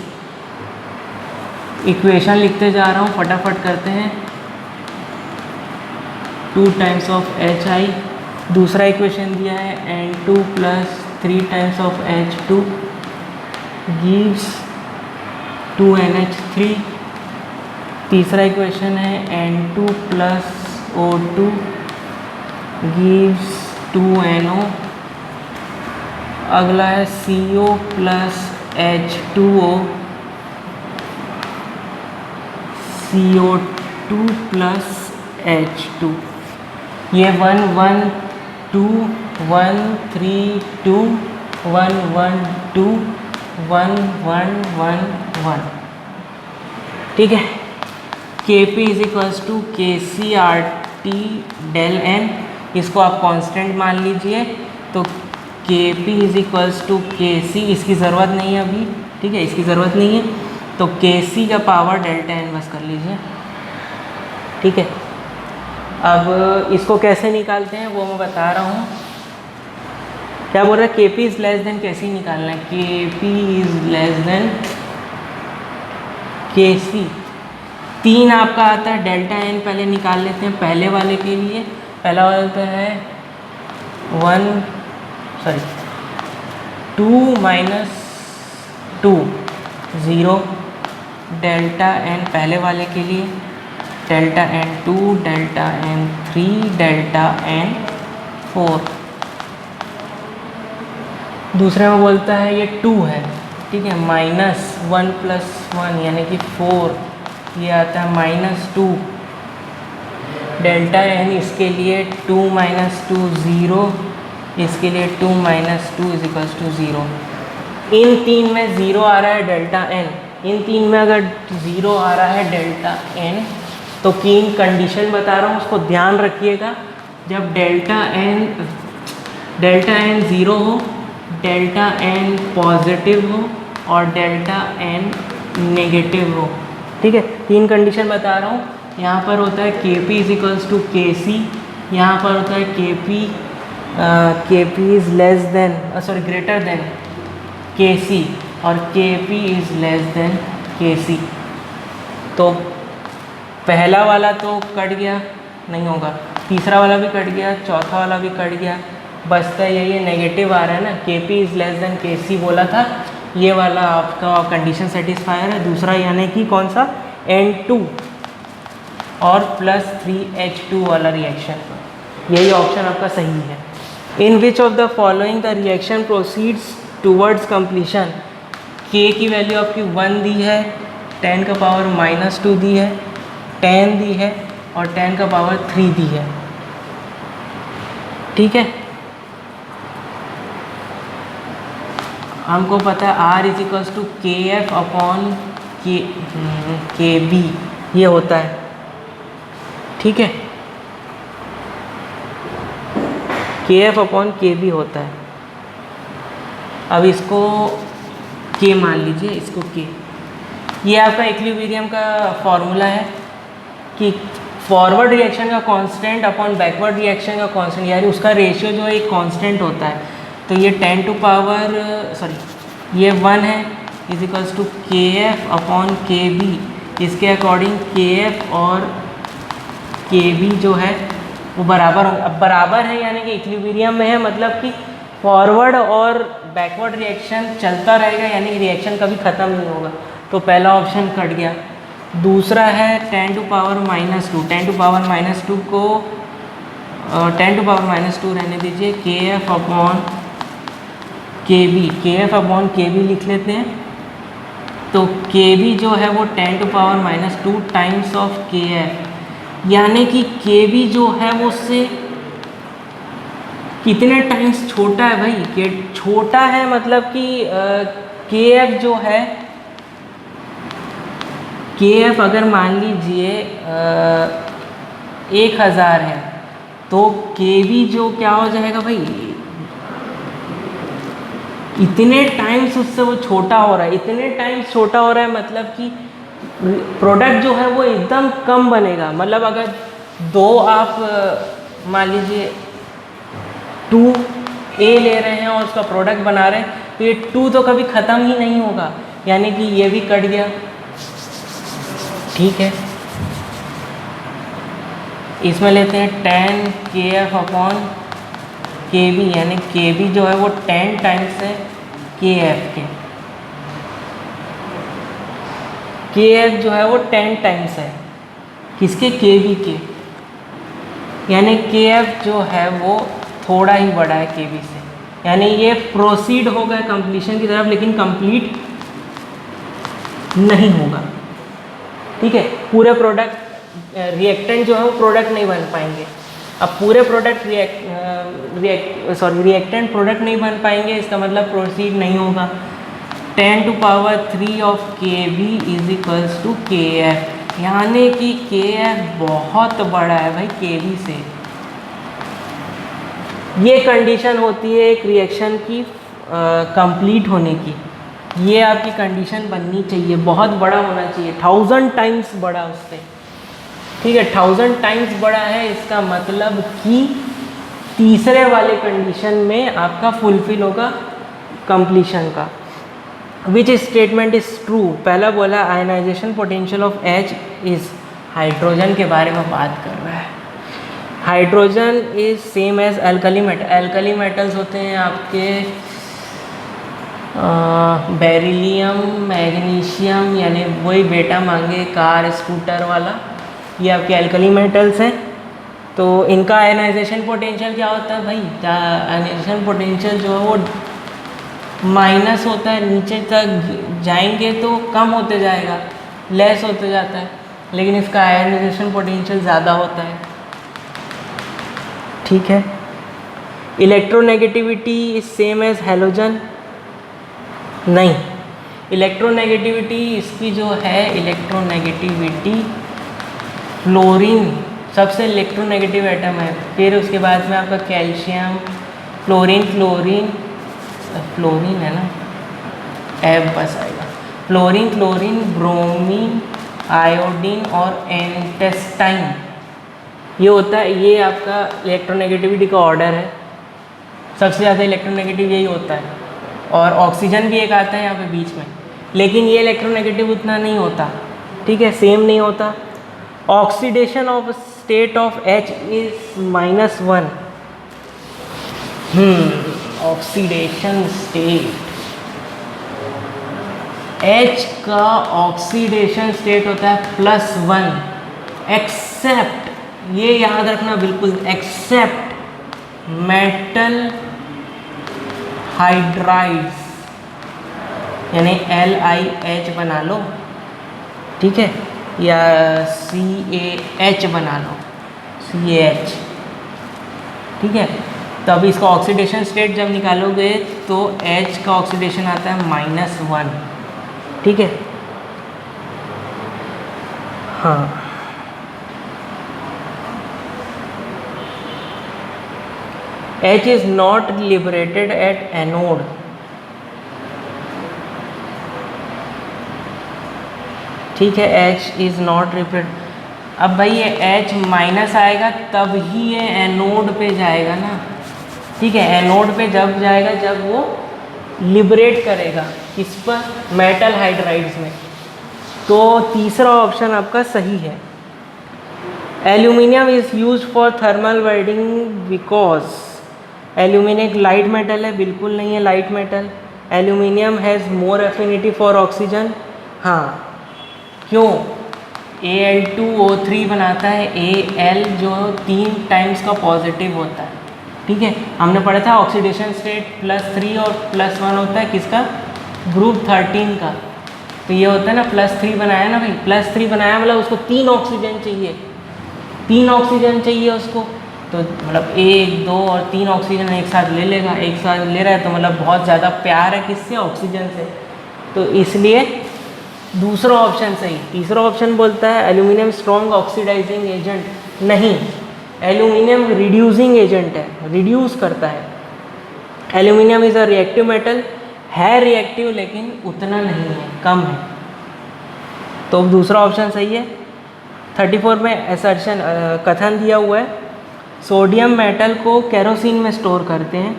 Equation लिखते जा रहा हूँ, फटाफट करते हैं। 2 टाइम्स ऑफ Hi, दूसरा इक्वेशन दिया है N2 + 3 times of H2 gives 2NH3। तीसरा इक्वेशन है N2 + O2 gives 2NO। अगला है CO + H2O, CO2 + H2। ये 1 1 2 1 3 2 1 1 2 1 1 1 1। ठीक है, Kp = KcRT del n, इसको आप कांस्टेंट मान लीजिए। तो Kp = Kc, इसकी ज़रूरत नहीं है अभी, ठीक है, इसकी ज़रूरत नहीं है, तो Kc का पावर डेल्टा n बस कर लीजिए। ठीक है, अब इसको कैसे निकालते हैं वो मैं बता रहा हूँ। क्या बोल रहा है, Kp इज़ लेस देन कैसे निकालना है, Kp is less than Kc। 3 आपका आता है, डेल्टा n पहले निकाल लेते हैं पहले वाले के लिए। पहला वाला तो है 2 - 2 0, डेल्टा n पहले वाले के लिए, delta n2, delta n3, delta n4। दूसरे में बोलता है ये 2 है, ठीक है, -1 + 1 यानी कि 4, ये आता है -2। डेल्टा एन इसके लिए 2 - 2 0, इसके लिए 2 - 2 = 0। इन तीन में ज़ीरो आ रहा है डेल्टा एन, इन तीन में अगर ज़ीरो आ रहा है डेल्टा एन तो तीन कंडीशन बता रहा हूँ, उसको ध्यान रखिएगा। जब डेल्टा एन ज़ीरो हो, डेल्टा एन पॉजिटिव हो और डेल्टा एन नेगेटिव हो, ठीक है। तीन कंडीशन बता रहा हूँ। यहाँ पर होता है Kp = Kc, यहाँ पर होता है Kp is less than greater than Kc और Kp is less than Kc। तो पहला वाला तो कट गया, नहीं होगा, तीसरा वाला भी कट गया, चौथा वाला भी कट गया, बचता ये नेगेटिव आ रहा है ना, Kp is less than Kc बोला था, ये वाला आपका कंडीशन सेटिस्फायर है। दूसरा यानी कि कौन सा, N2 और +3H2 वाला रिएक्शन, यही ऑप्शन आपका सही है। In which of the following the reaction proceeds towards completion. K की वैल्यू आपकी 1 दी है, 10⁻⁻2 दी है, 10 दी है और 10⁻3 दी है, ठीक है। हमको पता है R = KF/KB ये होता है, ठीक है, KF/KB होता है। अब इसको K मान लीजिए, इसको K, ये आपका इक्विलिब्रियम का फॉर्मूला है कि फॉरवर्ड रिएक्शन का कांस्टेंट अपॉन बैकवर्ड रिएक्शन का कांस्टेंट, यानी उसका रेशियो जो एक कांस्टेंट होता है। तो ये ये 1 है = KF/KB, इसके अकॉर्डिंग KF और KB जो है वो बराबर होंगे। अब बराबर है यानी कि इक्विलिब्रियम में है, मतलब कि फॉरवर्ड और बैकवर्ड रिएक्शन चलता रहेगा, यानी कि रिएक्शन कभी ख़त्म नहीं होगा। तो पहला ऑप्शन कट गया। दूसरा है 10⁻², 10⁻² को 10⁻² रहने दीजिए, KF/KB लिख लेते हैं। तो KB जो है वो 10⁻² टाइम्स ऑफ KF, यानी कि KB जो है वो उससे कितने टाइम्स छोटा है भाई, छोटा है, मतलब कि KF जो है, KF अगर मान लीजिए 1000 है तो KB जो क्या हो जाएगा भाई, इतने टाइम्स उससे वो छोटा हो रहा है, इतने टाइम्स छोटा हो रहा है, मतलब कि प्रोडक्ट जो है वो एकदम कम बनेगा। मतलब अगर दो आप मान लीजिए 2A ले रहे हैं और उसका प्रोडक्ट बना रहे हैं, तो ये 2 तो कभी ख़त्म ही नहीं होगा, यानी कि ये भी कट गया, ठीक है। इसमें लेते हैं 10 KF/KB, यानी KB जो है वो 10 टाइम्स है KF के, KF जो है वो 10 टाइम्स है किसके, KB के, यानी KF जो है वो थोड़ा ही बड़ा है KB से, यानी ये प्रोसीड होगा कंप्लीशन की तरफ, लेकिन कंप्लीट नहीं होगा, ठीक है। पूरे प्रोडक्ट रिएक्टेंट जो है वो प्रोडक्ट नहीं बन पाएंगे। अब पूरे प्रोडक्ट रिएक्टेंट प्रोडक्ट नहीं बन पाएंगे, इसका मतलब प्रोसीड नहीं होगा। 10⁻³ ऑफ KB = KF, यानी कि KF बहुत बड़ा है भाई KB से। ये कंडीशन होती है एक रिएक्शन की कंप्लीट होने की, ये आपकी कंडीशन बननी चाहिए, बहुत बड़ा होना चाहिए, 1000 टाइम्स बड़ा उससे, ठीक है। 1000 टाइम्स बड़ा है, इसका मतलब कि तीसरे वाले कंडीशन में आपका फुलफिल होगा कंप्लीशन का। विच स्टेटमेंट इज ट्रू, पहला बोला ionisation potential of H is, hydrogen के बारे में बात कर रहा है। Hydrogen is same as alkali metal, alkali metals होते हैं आपके बेरिलियम, मैग्नीशियम, यानी वही बेटा मांगे कार स्कूटर वाला, ये आपके एल्कली मेटल्स हैं। तो इनका आयनाइजेशन पोटेंशियल क्या होता है भाई, आयनाइजेशन पोटेंशियल जो है वो माइनस होता है, नीचे तक जाएंगे तो कम होते जाएगा, लेस होते जाता है, लेकिन इसका आयनाइजेशन पोटेंशियल ज़्यादा होता है। ठीक है। Electronegativity is same as halogen, नहीं। इलेक्ट्रोनेगेटिविटी इसकी जो है, इलेक्ट्रोनेगेटिविटी फ्लोरीन सबसे इलेक्ट्रोनेगेटिव एटम है। फिर उसके बाद में आपका कैल्शियम, फ्लोरीन है ना, एफ बस आएगा, फ्लोरीन, ब्रोमीन, आयोडीन और एंटेस्टाइन, ये होता है, ये आपका इलेक्ट्रोनेगेटिविटी का ऑर्डर है। सबसे ज़्यादा इलेक्ट्रोनेगेटिव यही होता है। और ऑक्सीजन भी एक आता है यहाँ पे बीच में, लेकिन ये इलेक्ट्रोनेगेटिव उतना नहीं होता, ठीक है, सेम नहीं होता। Oxidation of state of H is -1। Oxidation state, H का ऑक्सीडेशन स्टेट होता है +1, एक्सेप्ट, ये याद रखना बिल्कुल, एक्सेप्ट मेटल हाइड्राइड्स, यानी LiH बना लो, ठीक है, या CaH बना लो, CaH, ठीक है। तो अभी इसका ऑक्सीडेशन स्टेट जब निकालोगे तो H का ऑक्सीडेशन आता है -1, ठीक है। हाँ, H is not liberated at anode, ठीक है, H is not liberated। अब भाई ये H माइनस आएगा तब ही ये एनोड पे जाएगा ना, ठीक है। एनोड पे जब जाएगा जब वो लिबरेट करेगा, किस पर, मेटल हाइड्राइड्स में। तो तीसरा ऑप्शन आपका सही है। Aluminium is use for thermal welding because, aluminium एक लाइट मेटल है, बिल्कुल नहीं है light metal. Aluminium has more affinity for oxygen, हाँ, क्यों, Al2O3 बनाता है, Al जो 3 टाइम्स का पॉजिटिव होता है, ठीक है। हमने पढ़ा था ऑक्सीडेशन स्टेट +3 और +1 होता है किसका, ग्रुप 13 का। तो ये होता है ना +3 बनाया ना भाई, +3 बनाया मतलब उसको 3 ऑक्सीजन चाहिए, 3 ऑक्सीजन चाहिए उसको, तो मतलब 1, 2 और 3 ऑक्सीजन एक साथ ले लेगा, एक साथ ले रहा है तो मतलब बहुत ज़्यादा प्यार है किससे, ऑक्सीजन से। तो इसलिए दूसरा ऑप्शन सही। तीसरा ऑप्शन बोलता है एल्यूमिनियम स्ट्रॉन्ग ऑक्सीडाइजिंग एजेंट, नहीं, एल्यूमिनियम रिड्यूसिंग एजेंट है, रिड्यूस करता है। Aluminium is a reactive metal, है रिएक्टिव लेकिन उतना नहीं है, कम है। तो दूसरा ऑप्शन सही है। 34 में असर्शन कथन दिया हुआ है, सोडियम मेटल को केरोसिन में स्टोर करते हैं।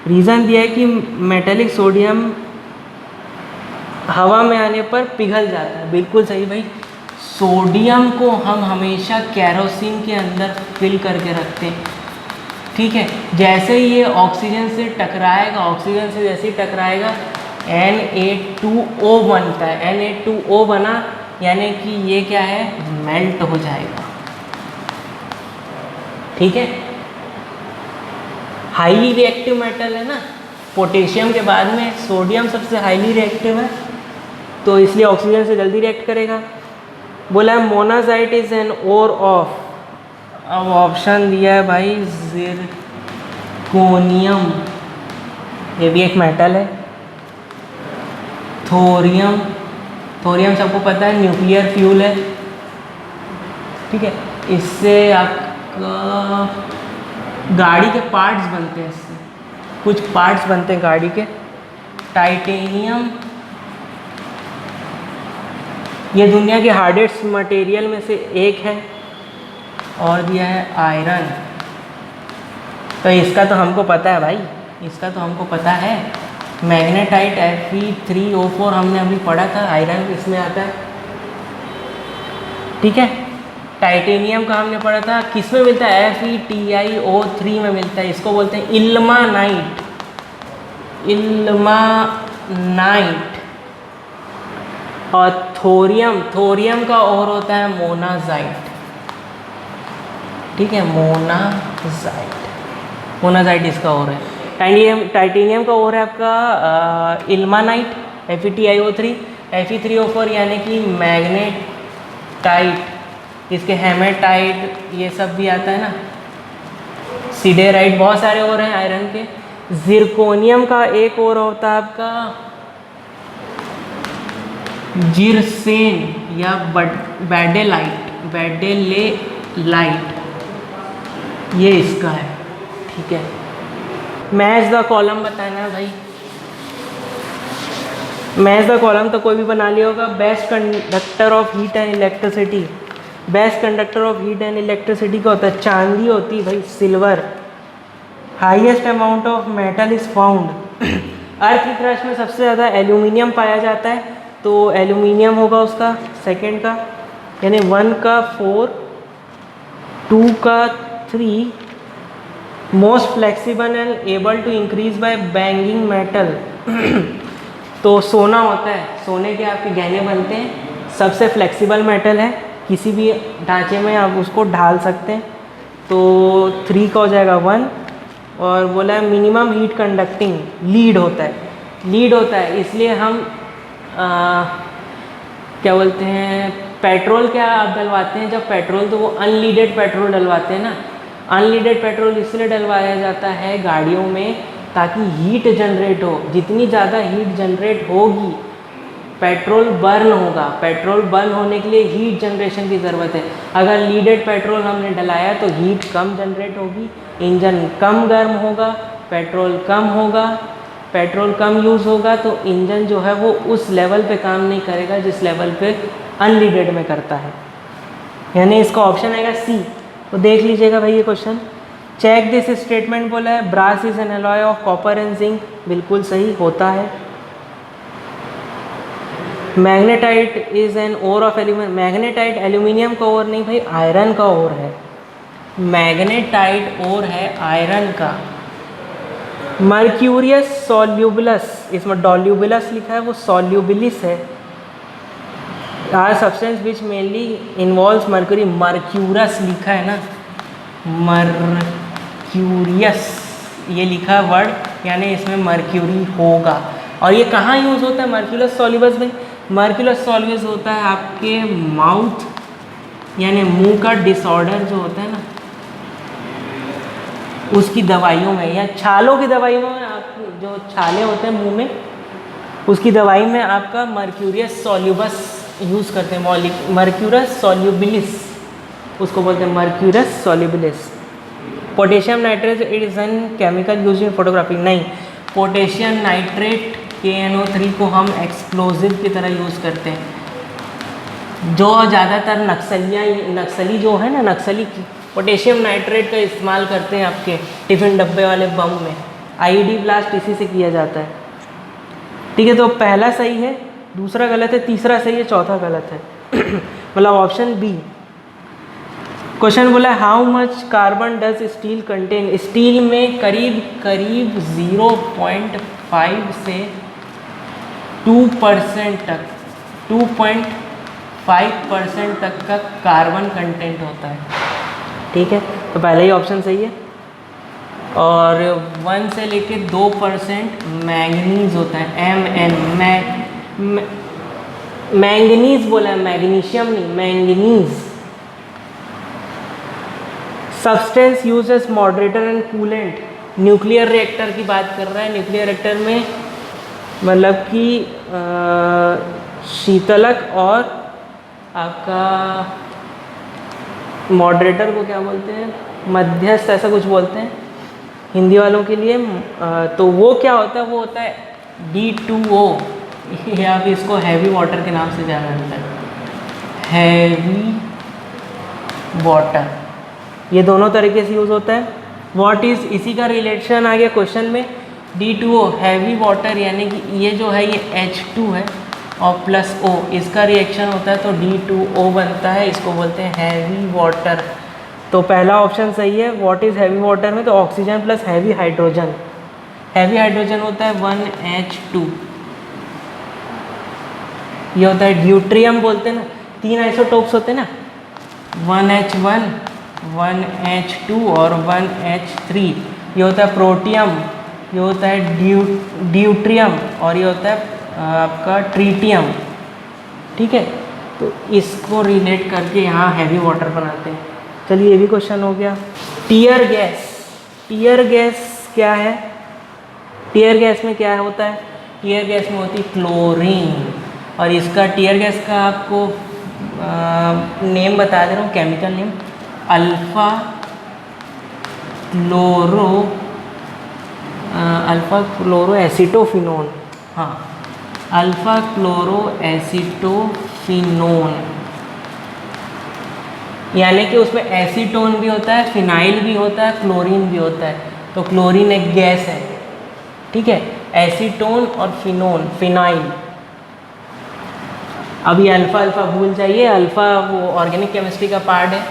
रीज़न दिया है कि मेटेलिक सोडियम हवा में आने पर पिघल जाता है, बिल्कुल सही भाई। सोडियम को हम हमेशा केरोसिन के अंदर फिल करके रखते हैं, ठीक है। जैसे ही ये ऑक्सीजन से टकराएगा, ऑक्सीजन से जैसे ही टकराएगा Na2O बनता है, Na2O बना यानी कि ये क्या है, मेल्ट हो जाएगा, ठीक है। हाईली रिएक्टिव मेटल है ना, पोटेशियम के बाद में सोडियम सबसे हाईली रिएक्टिव है, तो इसलिए ऑक्सीजन से जल्दी रिएक्ट करेगा। बोला है monazite is an ore of, अब ऑप्शन दिया है भाई जिरकोनियम, ये भी एक मेटल है। थोरियम, थोरियम सबको पता है न्यूक्लियर फ्यूल है, ठीक है। इससे आपका गाड़ी के पार्ट्स बनते हैं, इससे कुछ पार्ट्स बनते हैं गाड़ी के। टाइटेनियम, ये दुनिया के हार्डेस्ट मटेरियल में से एक है। और दिया है आयरन, तो इसका तो हमको पता है भाई, इसका तो हमको पता है, मैग्नेटाइट Fe3O4 हमने अभी पढ़ा था, आयरन इसमें आता है, ठीक है। टाइटेनियम का हमने पढ़ा था, किस में मिलता है, FeTiO3 में मिलता है, इसको बोलते हैं इल्मानाइट, इल्मानाइट। और थोरियम, थोरियम का और होता है मोनाजाइट, ठीक है, मोनाजाइट, मोनाजाइट इसका और है। टाइटेनियम का और है आपका इल्मानाइट, FeTiO3, Fe3O4 यानी कि मैग्नेटाइट, इसके हेमेटाइट ये सब भी आता है ना, सिडेराइट, बहुत सारे और हैं आयरन के। जिरकोनियम का एक और होता है आपका जिरसेन या बैडेलेलाइट, ये इसका है। ठीक है, मैच द कॉलम बताना है भाई। मैच द कॉलम तो कोई भी बना लिया होगा। Best conductor of heat and electricity, best conductor of heat and electricity का होता है चांदी होती है भाई, silver. Highest amount of metal is found, earth की क्रस्ट में सबसे ज़्यादा एल्यूमिनियम पाया जाता है, तो एल्यूमिनियम होगा उसका सेकंड का, यानी 1 का 4, 2 का 3। Most flexible and able to increase by banging metal तो सोना होता है, सोने के आपके गहने बनते हैं, सबसे फ्लेक्सिबल मेटल है, किसी भी ढांचे में आप उसको ढाल सकते हैं। तो 3 का हो जाएगा 1। और बोला है मिनिमम हीट कंडक्टिंग, लीड होता है, इसलिए हम क्या बोलते हैं, पेट्रोल क्या आप डलवाते हैं जब पेट्रोल, तो वो अनलीडेड पेट्रोल डलवाते हैं ना। अनलीडेड पेट्रोल इसलिए डलवाया जाता है गाड़ियों में ताकि हीट जनरेट हो, जितनी ज़्यादा हीट जनरेट होगी पेट्रोल बर्न होगा, पेट्रोल बर्न होने के लिए हीट जनरेशन की ज़रूरत है। अगर लीडेड पेट्रोल हमने डलाया तो हीट कम जनरेट होगी, इंजन कम गर्म होगा, पेट्रोल कम होगा, पेट्रोल कम यूज़ होगा तो इंजन जो है वो उस लेवल पे काम नहीं करेगा जिस लेवल पे अनलीडेड में करता है। यानी इसका ऑप्शन आएगा सी। तो देख लीजिएगा भाई ये क्वेश्चन। चेक दिस स्टेटमेंट बोला है brass is an alloy of copper and zinc, बिल्कुल सही होता है। Magnetite is an ore of aluminium, magnetite aluminium का ओर नहीं भाई, आयरन का ओर है। मैग्नेटाइट ओर है आयरन का। मर्क्यूरियस सॉल्यूबलस, इसमें डॉल्यूबलस लिखा है, वो सॉल्यूबलिस है। Are substance which mainly involves mercury, mercurous लिखा है ना, मर्क्यूरियस ये लिखा वर्ड, यानी इसमें मर्क्यूरी होगा। और ये कहाँ यूज़ होता है मर्क्यूलस सॉल्यूबस में? मर्क्यूलस सॉल्यूबस होता है आपके माउथ, यानी मुंह का डिसऑर्डर जो होता है ना उसकी दवाइयों में, या छालों की दवाइयों में, आप जो छाले होते हैं मुंह में उसकी दवाई में आपका मर्क्यूरियस सॉल्यूबस यूज़ करते हैं। मर्क्यूरस सॉल्यूबिलिस उसको बोलते हैं, मर्क्यूरस सॉल्यूबिलिस। Potassium nitrate it is an chemical use in photography, नहीं, पोटेशियम नाइट्रेट KNO3 को हम एक्सप्लोजिव की तरह यूज़ करते हैं। जो ज़्यादातर नक्सली जो है ना, नक्सली पोटेशियम नाइट्रेट का इस्तेमाल करते हैं आपके टिफ़िन डब्बे वाले बम में। IED ब्लास्ट इसी से किया जाता है। ठीक है, तो पहला सही है, दूसरा गलत है, तीसरा सही है, चौथा गलत है। मतलब ऑप्शन बी। क्वेश्चन बोला how much carbon does steel contain, steel में करीब 0.5 से 2% तक, 2.5% तक का कार्बन कंटेंट होता है। ठीक है, तो पहला ही ऑप्शन सही है। और 1 से लेके 2% मैंगनीज होता है, Mn, मैंगनीज बोला है, मैग्नीशियम नहीं, manganese. Substance use as moderator and coolant, nuclear reactor की बात कर रहा है। न्यूक्लियर रिएक्टर में मतलब कि शीतलक और आपका मॉडरेटर को क्या बोलते हैं, मध्यस्थ ऐसा कुछ बोलते हैं हिंदी वालों के लिए। तो वो क्या होता है, वो होता है D2O, या फिर इसको हैवी वाटर के नाम से जाना जाता है, हैवी वाटर। ये दोनों तरीके से यूज़ होता है। व्हाट इज़, इसी का रिलेशन आ गया क्वेश्चन में। D2O हैवी वाटर, यानी कि ये जो है ये H2 है और प्लस O, इसका रिएक्शन होता है तो D2O बनता है, इसको बोलते हैं हैवी वाटर। तो पहला ऑप्शन सही है। व्हाट इज़ हैवी वाटर में तो oxygen plus heavy hydrogen, heavy hydrogen होता है 1H2, ये होता है ड्यूट्रियम बोलते हैं ना, 3 आइसोटोप्स होते हैं ना, 1H1, 1H2 और 1H3। ये होता है प्रोटियम, ये होता है ड्यूट्रियम और ये होता है आपका ट्रीटियम। ठीक है, तो इसको रिलेट करके यहाँ हैवी वाटर बनाते हैं। चलिए ये भी क्वेश्चन हो गया। टीयर गैस, टीयर गैस क्या है? टीयर गैस में क्या होता है? टीयर गैस में होती है क्लोरीन, और इसका टीयर गैस का आपको नेम बता दे रहा हूँ, chemical name alpha chloro acetophenone. हाँ, अल्फ़ा क्लोरो एसिटोफिनोन, यानी कि उसमें एसीटोन भी होता है, फिनाइल भी होता है, क्लोरीन भी होता है। तो क्लोरीन एक गैस है, ठीक है। एसीटोन और फिनोन, फिनाइल। अब ये अल्फ़ा अल्फ़ा भूल जाइए, अल्फ़ा वो ऑर्गेनिक केमिस्ट्री का पार्ट है,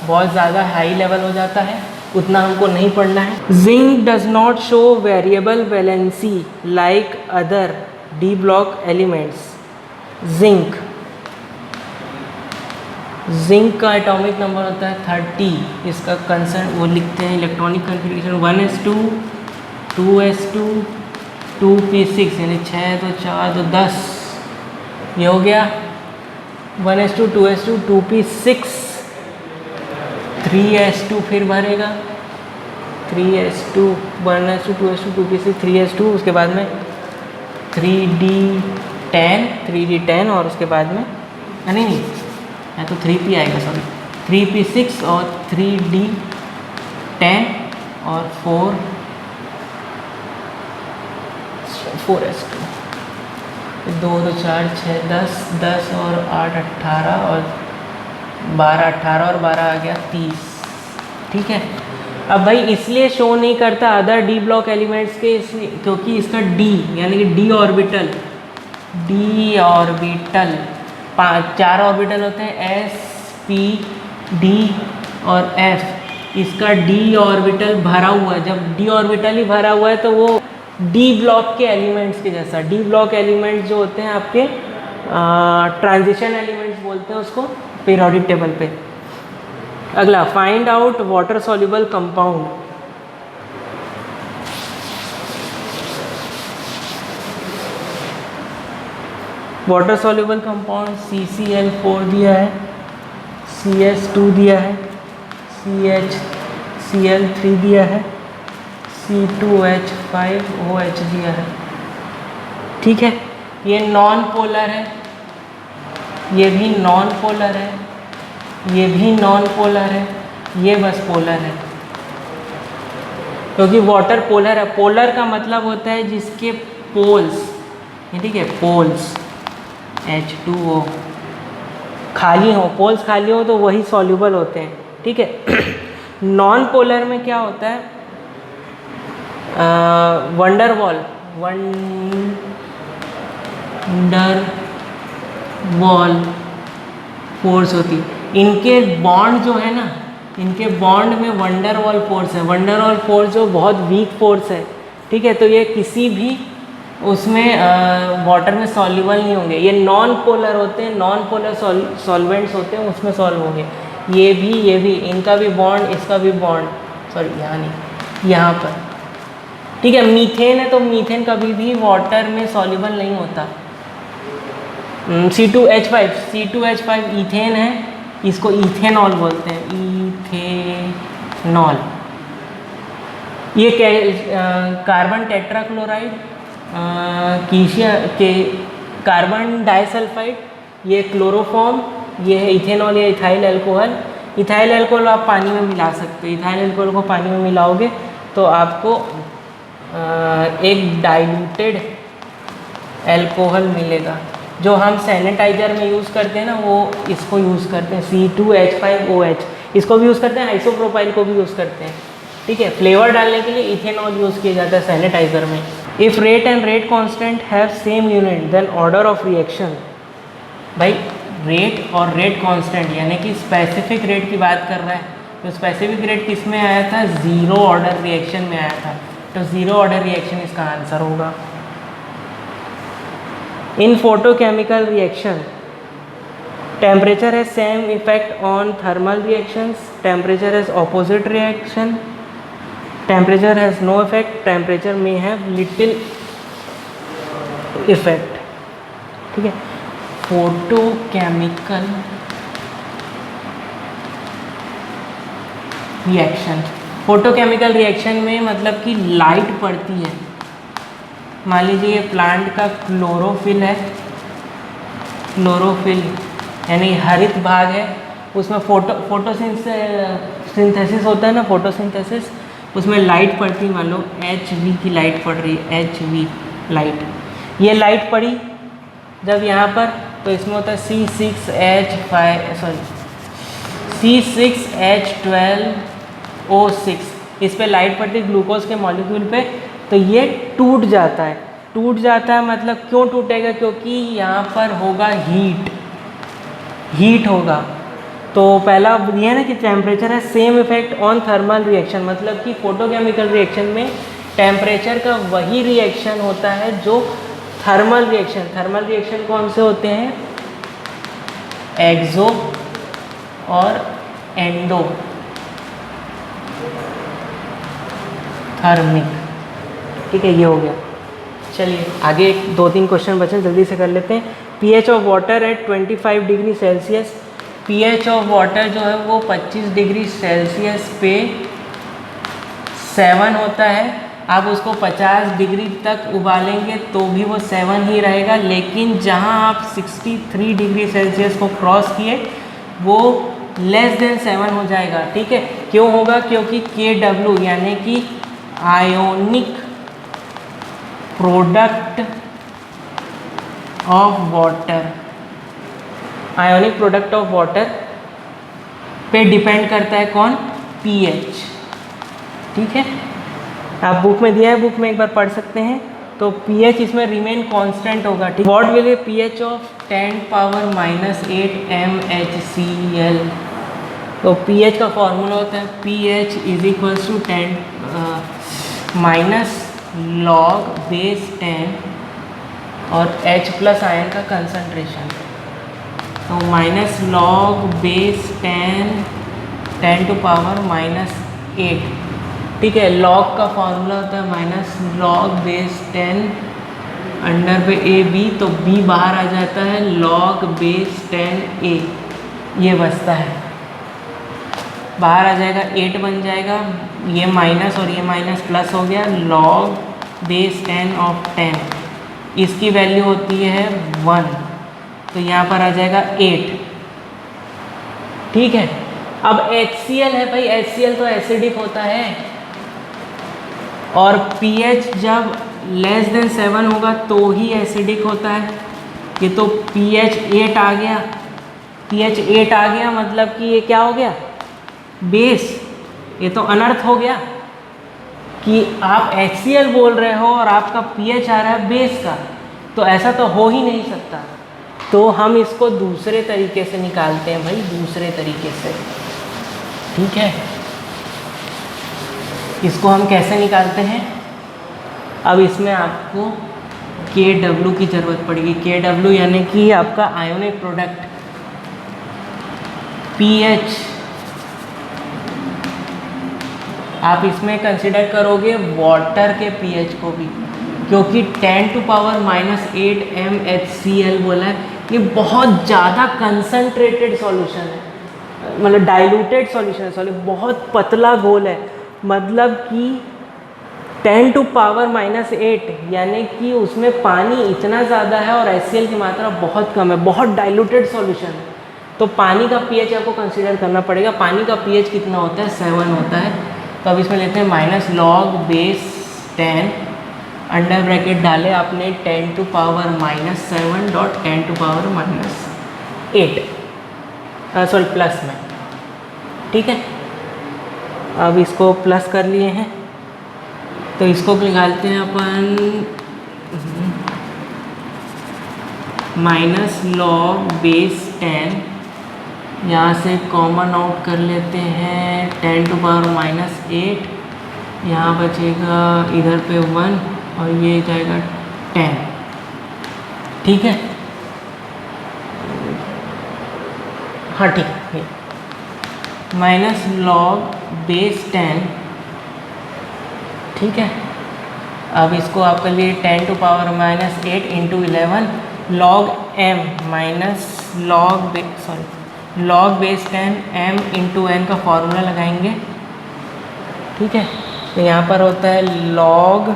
बहुत ज़्यादा हाई लेवल हो जाता है, उतना हमको नहीं पढ़ना है। Zinc does not show variable valency like other D block elements. Zinc का एटॉमिक नंबर होता है 30। इसका कंसर्न वो लिखते हैं electronic configuration 1s2 2s2 2p6, यानी 6 तो 4 तो 10, ये हो गया 1s2 2s2 2p6। 3s2 फिर भरेगा, 3s2 1s2 2s2 2p6 3s2, उसके बाद में 3d10 और उसके बाद में नहीं है तो 3p आएगा, सॉरी 3p6 और 3d10 और 4s2, 2 तो 4 6 10 10 और 8 18 और 12 18 और 12 आ गया 30, ठीक है। अब भाई इसलिए शो नहीं करता अदर डी ब्लॉक एलिमेंट्स के, इसलिए क्योंकि इसका डी यानी कि डी ऑर्बिटल 4 ऑर्बिटल होते हैं, एस पी डी और एफ। इसका डी ऑर्बिटल भरा हुआ है, जब डी ऑर्बिटल ही भरा हुआ है तो वो डी ब्लॉक के एलिमेंट्स के जैसा। डी ब्लॉक एलिमेंट्स जो होते हैं आपके ट्रांजिशन एलिमेंट्स बोलते हैं उसको पीरियोडिक टेबल पे। अगला, find out water soluble compound. Water soluble compound CCl4 दिया है, CS2 दिया है, CHCl3 दिया है, C2H5OH दिया है, ठीक है। ये नॉन पोलर है, ये भी नॉन पोलर है, ये भी नॉन पोलर है, ये बस पोलर है, क्योंकि वाटर पोलर है। पोलर का मतलब होता है जिसके पोल्स, ठीक है, पोल्स H2O खाली हो, पोल्स खाली हो तो वही सॉल्युबल होते हैं, ठीक है। नॉन पोलर में क्या होता है, वंडर वॉल फोर्स होती। इनके बॉन्ड जो है ना, इनके बॉन्ड में वंडर वॉल फोर्स है। वंडर वॉल फोर्स जो बहुत वीक फोर्स है, ठीक है, तो ये किसी भी उसमें वाटर में सॉल्युबल नहीं होंगे। ये नॉन पोलर होते हैं, नॉन पोलर सॉल्वेंट्स होते हैं, उसमें सॉल्व होंगे। ये भी इनका भी बॉन्ड, इसका भी बॉन्ड, सॉरी यहाँ नहीं, यहाँ पर, ठीक है। मीथेन है तो मीथेन कभी भी वाटर में सॉल्युबल नहीं होता। C2H5 ईथेन है, इसको इथेनॉल बोलते हैं, इथेनॉल। ये कार्बन टेट्राक्लोराइड, कार्बन डाइसल्फाइड, ये क्लोरोफॉर्म, ये है इथेनॉल या इथाइल अल्कोहल। इथाइल अल्कोहल आप पानी में मिला सकते हो। इथाइल अल्कोहल को पानी में मिलाओगे तो आपको एक डाइल्यूटेड अल्कोहल मिलेगा। जो हम सैनिटाइजर में यूज़ करते हैं ना, वो इसको यूज़ करते हैं, C2H5OH, इसको भी यूज़ करते हैं, आइसोप्रोपाइल को भी यूज़ करते हैं, ठीक है। फ्लेवर डालने के लिए इथेनॉल यूज़ किया जाता है सैनिटाइजर में। If rate and rate constant have same unit then order of reaction. भाई रेट और रेट कांस्टेंट यानी कि स्पेसिफिक रेट की बात कर रहा है, तो स्पेसिफिक रेट किस में आया था, ज़ीरो ऑर्डर रिएक्शन में आया था, तो ज़ीरो ऑर्डर रिएक्शन इसका आंसर होगा। In photochemical reaction temperature has same effect on thermal reactions, temperature has opposite reaction, temperature has no effect, temperature may have little effect, ठीक है। फोटोकेमिकल रिएक्शन, फोटोकेमिकल रिएक्शन में मतलब कि light पड़ती है। मान लीजिए ये प्लांट का क्लोरोफिल है, क्लोरोफिल यानी हरित भाग है, उसमें फोटोसिंथेसिस होता है ना, फोटोसिंथेसिस, उसमें लाइट पड़ती है, मान लो HV की लाइट पड़ रही है, HV लाइट। ये लाइट पड़ी जब यहाँ पर, तो इसमें होता है C6H12O6, इस पे लाइट पड़ती है ग्लूकोज के मॉलिक्यूल पे, तो ये टूट जाता है। टूट जाता है मतलब क्यों टूटेगा? क्योंकि यहाँ पर होगा हीट होगा। तो पहला ये है ना कि टेम्परेचर है same effect on thermal reaction, मतलब कि फोटोकेमिकल रिएक्शन में टेम्परेचर का वही रिएक्शन होता है जो थर्मल रिएक्शन। थर्मल रिएक्शन कौन से होते हैं? एक्सो और एंडो थर्मिक। ठीक है, ये हो गया। चलिए आगे 2-3 क्वेश्चन बचे, जल्दी से कर लेते हैं। pH of water at 25 degree Celsius. pH of water जो है वो 25 डिग्री सेल्सियस पे 7 होता है। आप उसको 50 डिग्री तक उबालेंगे तो भी वो 7 ही रहेगा, लेकिन जहाँ आप 63 डिग्री सेल्सियस को क्रॉस किए वो लेस देन 7 हो जाएगा। ठीक है, क्यों होगा? क्योंकि Kw यानी कि ionic product of water, ionic product of water पे डिपेंड करता है कौन? pH। ठीक है, आप बुक में दिया है, बुक में एक बार पढ़ सकते हैं। तो pH इसमें रिमेन कांस्टेंट होगा। ठीक, what will be pH of 10⁻⁸ MHCl। तो pH का फॉर्मूला होता है pH is equals to 10 log base 10 और H प्लस आयन का कंसंट्रेशन, तो -log base 10⁻⁸। ठीक है, log का फॉर्मूला होता है -log base 10 अंडर पे AB, तो B बाहर आ जाता है, log base 10A ये बचता है, बाहर आ जाएगा, 8 बन जाएगा, ये माइनस और ये माइनस प्लस हो गया, log base 10 ऑफ 10, इसकी वैल्यू होती है 1, तो यहाँ पर आ जाएगा 8। ठीक है, अब HCl है भाई, HCl तो एसिडिक होता है, और pH जब लेस देन 7 होगा तो ही एसिडिक होता है। ये तो pH 8 आ गया, pH 8 आ गया मतलब कि ये क्या हो गया? बेस। ये तो अनर्थ हो गया कि आप HCl बोल रहे हो और आपका pH आ रहा है बेस का, तो ऐसा तो हो ही नहीं सकता। तो हम इसको दूसरे तरीके से निकालते हैं भाई, दूसरे तरीके से। ठीक है, इसको हम कैसे निकालते हैं? अब इसमें आपको Kw की ज़रूरत पड़ेगी। Kw यानी कि आपका आयोनिक प्रोडक्ट, pH आप इसमें कंसिडर करोगे वाटर के pH को भी, क्योंकि 10⁻⁸ MHCl बोला है, ये बहुत ज़्यादा कंसनट्रेटेड सॉल्यूशन है, मतलब डाइल्यूटेड सॉल्यूशन है, बहुत पतला घोल है, मतलब कि 10⁻⁸ यानी कि उसमें पानी इतना ज़्यादा है और HCl की मात्रा बहुत कम है, बहुत डाइल्यूटेड सॉल्यूशन है। तो पानी का pH आपको कंसीडर करना पड़ेगा। पानी का pH कितना होता है? 7 होता है। तो अब इसमें लेते हैं -log base 10 अंडर ब्रैकेट डाले आपने 10⁻⁷ सॉरी प्लस में। ठीक है, अब इसको प्लस कर लिए हैं, तो इसको निकालते हैं अपन -log base 10, यहाँ से कॉमन आउट कर लेते हैं 10⁻⁸, यहाँ बचेगा इधर पे 1 और ये जाएगा 10। ठीक है, हाँ ठीक है, -log base 10। ठीक है, अब इसको आप कर लिए 10⁻⁸ into 11 log m minus log base 10 m into n का फॉर्मूला लगाएंगे। ठीक है। तो यहाँ पर होता है log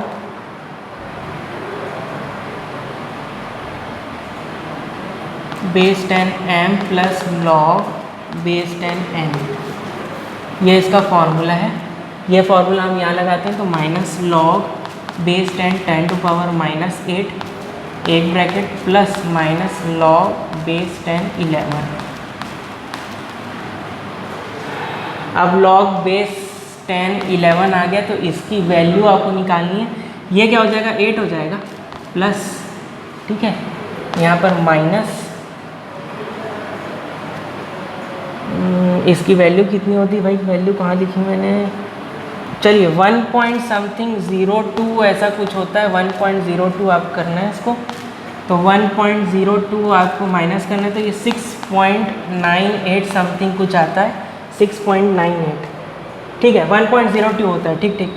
base 10m plus log base 10n, ये इसका फॉर्मूला है। ये फार्मूला हम यहाँ लगाते हैं तो माइनस log बेस 10 × 10⁻⁸ एक bracket plus minus log base 10 11। अब log बेस 10 11 आ गया तो इसकी वैल्यू आपको निकालनी है। ये क्या हो जाएगा 8 हो जाएगा प्लस, ठीक है, यहाँ पर माइनस, इसकी वैल्यू कितनी होती है भाई, वैल्यू कहाँ लिखी मैंने, चलिए 1.02 ऐसा कुछ होता है, 1.02 आप करना है इसको। तो 1.02 आपको माइनस करना है तो ये 6.98 समथिंग कुछ आता है, 6.98, ठीक है। 1.02 होता है, ठीक ठीक।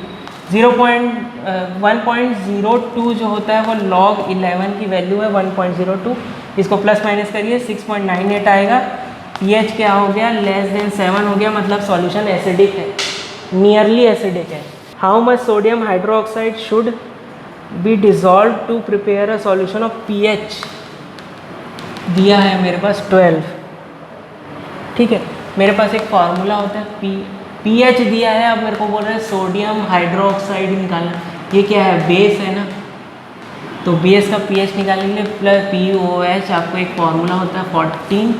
1.02 जो होता है वो log 11 की वैल्यू है 1.02, इसको प्लस माइनस करिए 6.98 आएगा। pH क्या हो गया, <7 हो गया, मतलब सॉल्यूशन एसिडिक है, नियरली एसिडिक है। How much sodium hydroxide should be dissolve to prepare a solution of pH, दिया है मेरे पास 12, ठीक है। मेरे पास एक फार्मूला होता है pH दिया है, अब मेरे को बोल रहे हैं सोडियम हाइड्रोक्साइड निकालना, ये क्या है बेस है ना, तो बेस का pH निकालने के लिए प्लस POH, आपको एक फार्मूला होता है 14,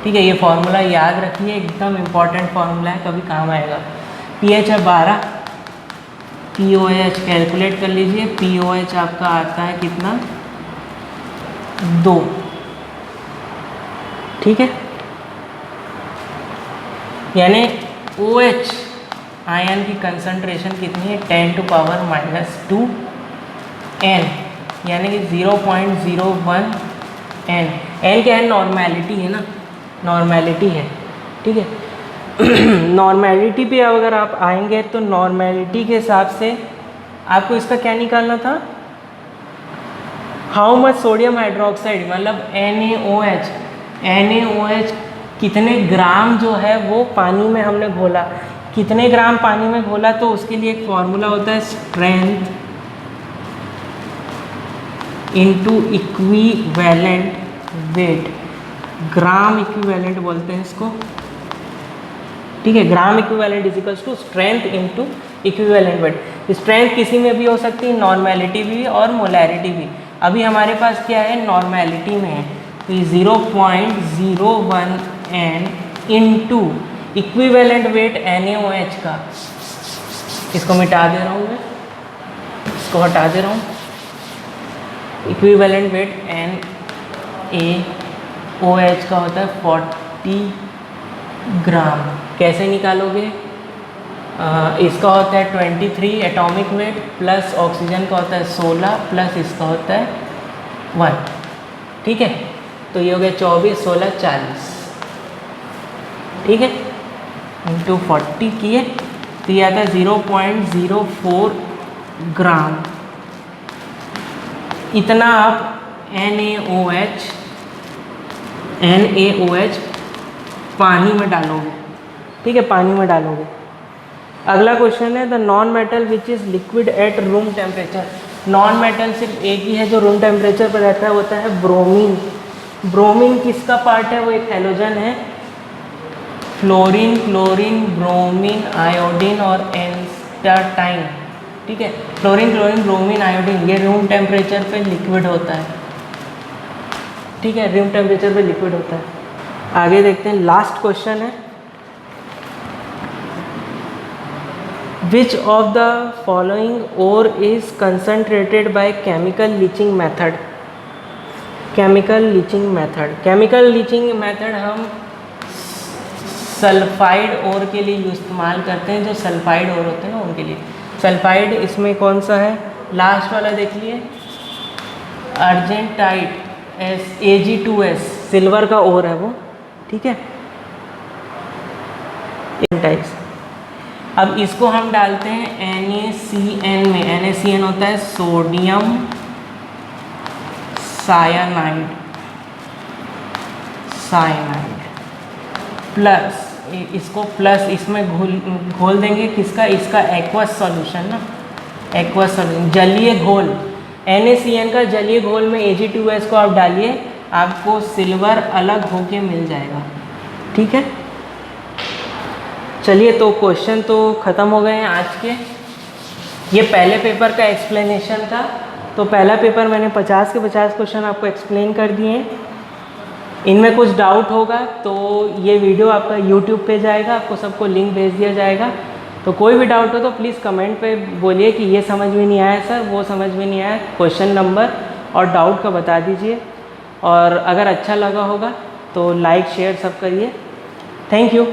ठीक है। ये फार्मूला याद रखिए, एकदम इम्पॉर्टेंट फार्मूला है, कभी काम आएगा। pH है 12, POH कैलकुलेट कर लीजिए, POH आपका आता है कितना 2, ठीक है। यानी OH आयन की कंसंट्रेशन कितनी है 10⁻⁻2 N, यानी कि 0.01 N। N क्या है, नॉर्मेलिटी है ना, नॉर्मेलिटी है, ठीक है। नॉर्मेलिटी पे अगर आप आएंगे तो नॉर्मेलिटी के हिसाब से आपको इसका क्या निकालना था, हाउ मच सोडियम हाइड्रोक्साइड, मतलब NaOH, NaOH कितने ग्राम जो है वो पानी में हमने घोला, कितने ग्राम पानी में घोला, तो उसके लिए एक फॉर्मूला होता है strength into equivalent weight, gram equivalent बोलते हैं इसको, ठीक है। Gram equivalent is equals to strength into equivalent weight. Strength किसी में भी हो सकती है, नॉर्मेलिटी भी और मोलैरिटी भी। अभी हमारे पास क्या है, नॉर्मेलिटी में है, तो 0.01 N into equivalent weight NaOH का, इसको मिटा दे रहा हूँ मैं, इसको हटा दे रहा हूँ, इक्विवेलेंट वेट NaOH का होता है 40 ग्राम। कैसे निकालोगे, इसका होता है 23 एटॉमिक वेट प्लस ऑक्सीजन का होता है 16 प्लस इसका होता है 1, ठीक है। तो ये हो गया 24, 16, 40, ठीक है, इंटू 40 किए तो ये आता है 0.04 ग्राम। इतना आप NaOH पानी में डालोगे, ठीक है, पानी में डालोगे। अगला क्वेश्चन है the non metal which is liquid at room temperature. Non metal सिर्फ एक ही है जो रूम टेम्परेचर पर रहता है, होता है ब्रोमीन। ब्रोमीन किसका पार्ट है, वो एक हैलोजन है। फ्लोरीन, क्लोरीन, ब्रोमीन, आयोडीन और एन्स्टाटाइन, ठीक है। फ्लोरीन, क्लोरीन, ब्रोमीन, आयोडीन, ये रूम टेम्परेचर पे लिक्विड होता है, ठीक है, रूम टेम्परेचर पे लिक्विड होता है। आगे देखते हैं, लास्ट क्वेश्चन है which of the following ore is concentrated by chemical leaching method. Chemical leaching method, chemical leaching method हम सल्फाइड ओर के लिए इस्तेमाल करते हैं, जो सल्फाइड ओर होते हैं ना उनके लिए। सल्फाइड इसमें कौन सा है, लास्ट वाला देख लिए, अर्जेंटाइट Ag2S, सिल्वर का ओर है वो, ठीक है, टाइप्स। अब इसको हम डालते हैं NaCN में, NaCN होता है सोडियम साइनाइड, प्लस इसको प्लस इसमें घोल देंगे किसका, इसका एक्वस सॉल्यूशन ना, एक्वस सॉल्यूशन जलीय घोल, NaCN का जलीय घोल में Ag2S को आप डालिए, आपको सिल्वर अलग होके मिल जाएगा। ठीक है, चलिए तो क्वेश्चन तो ख़त्म हो गए हैं आज के। ये पहले पेपर का एक्सप्लेनेशन था, तो पहला पेपर मैंने 50 के 50 क्वेश्चन आपको एक्सप्लेन कर दिए हैं। इनमें कुछ डाउट होगा तो ये वीडियो आपका यूट्यूब पे जाएगा, आपको सबको लिंक भेज दिया जाएगा। तो कोई भी डाउट हो तो प्लीज़ कमेंट पे बोलिए कि ये समझ में नहीं आया सर, वो समझ में नहीं आया, क्वेश्चन नंबर और डाउट का बता दीजिए। और अगर अच्छा लगा होगा तो लाइक शेयर सब करिए। Thank you.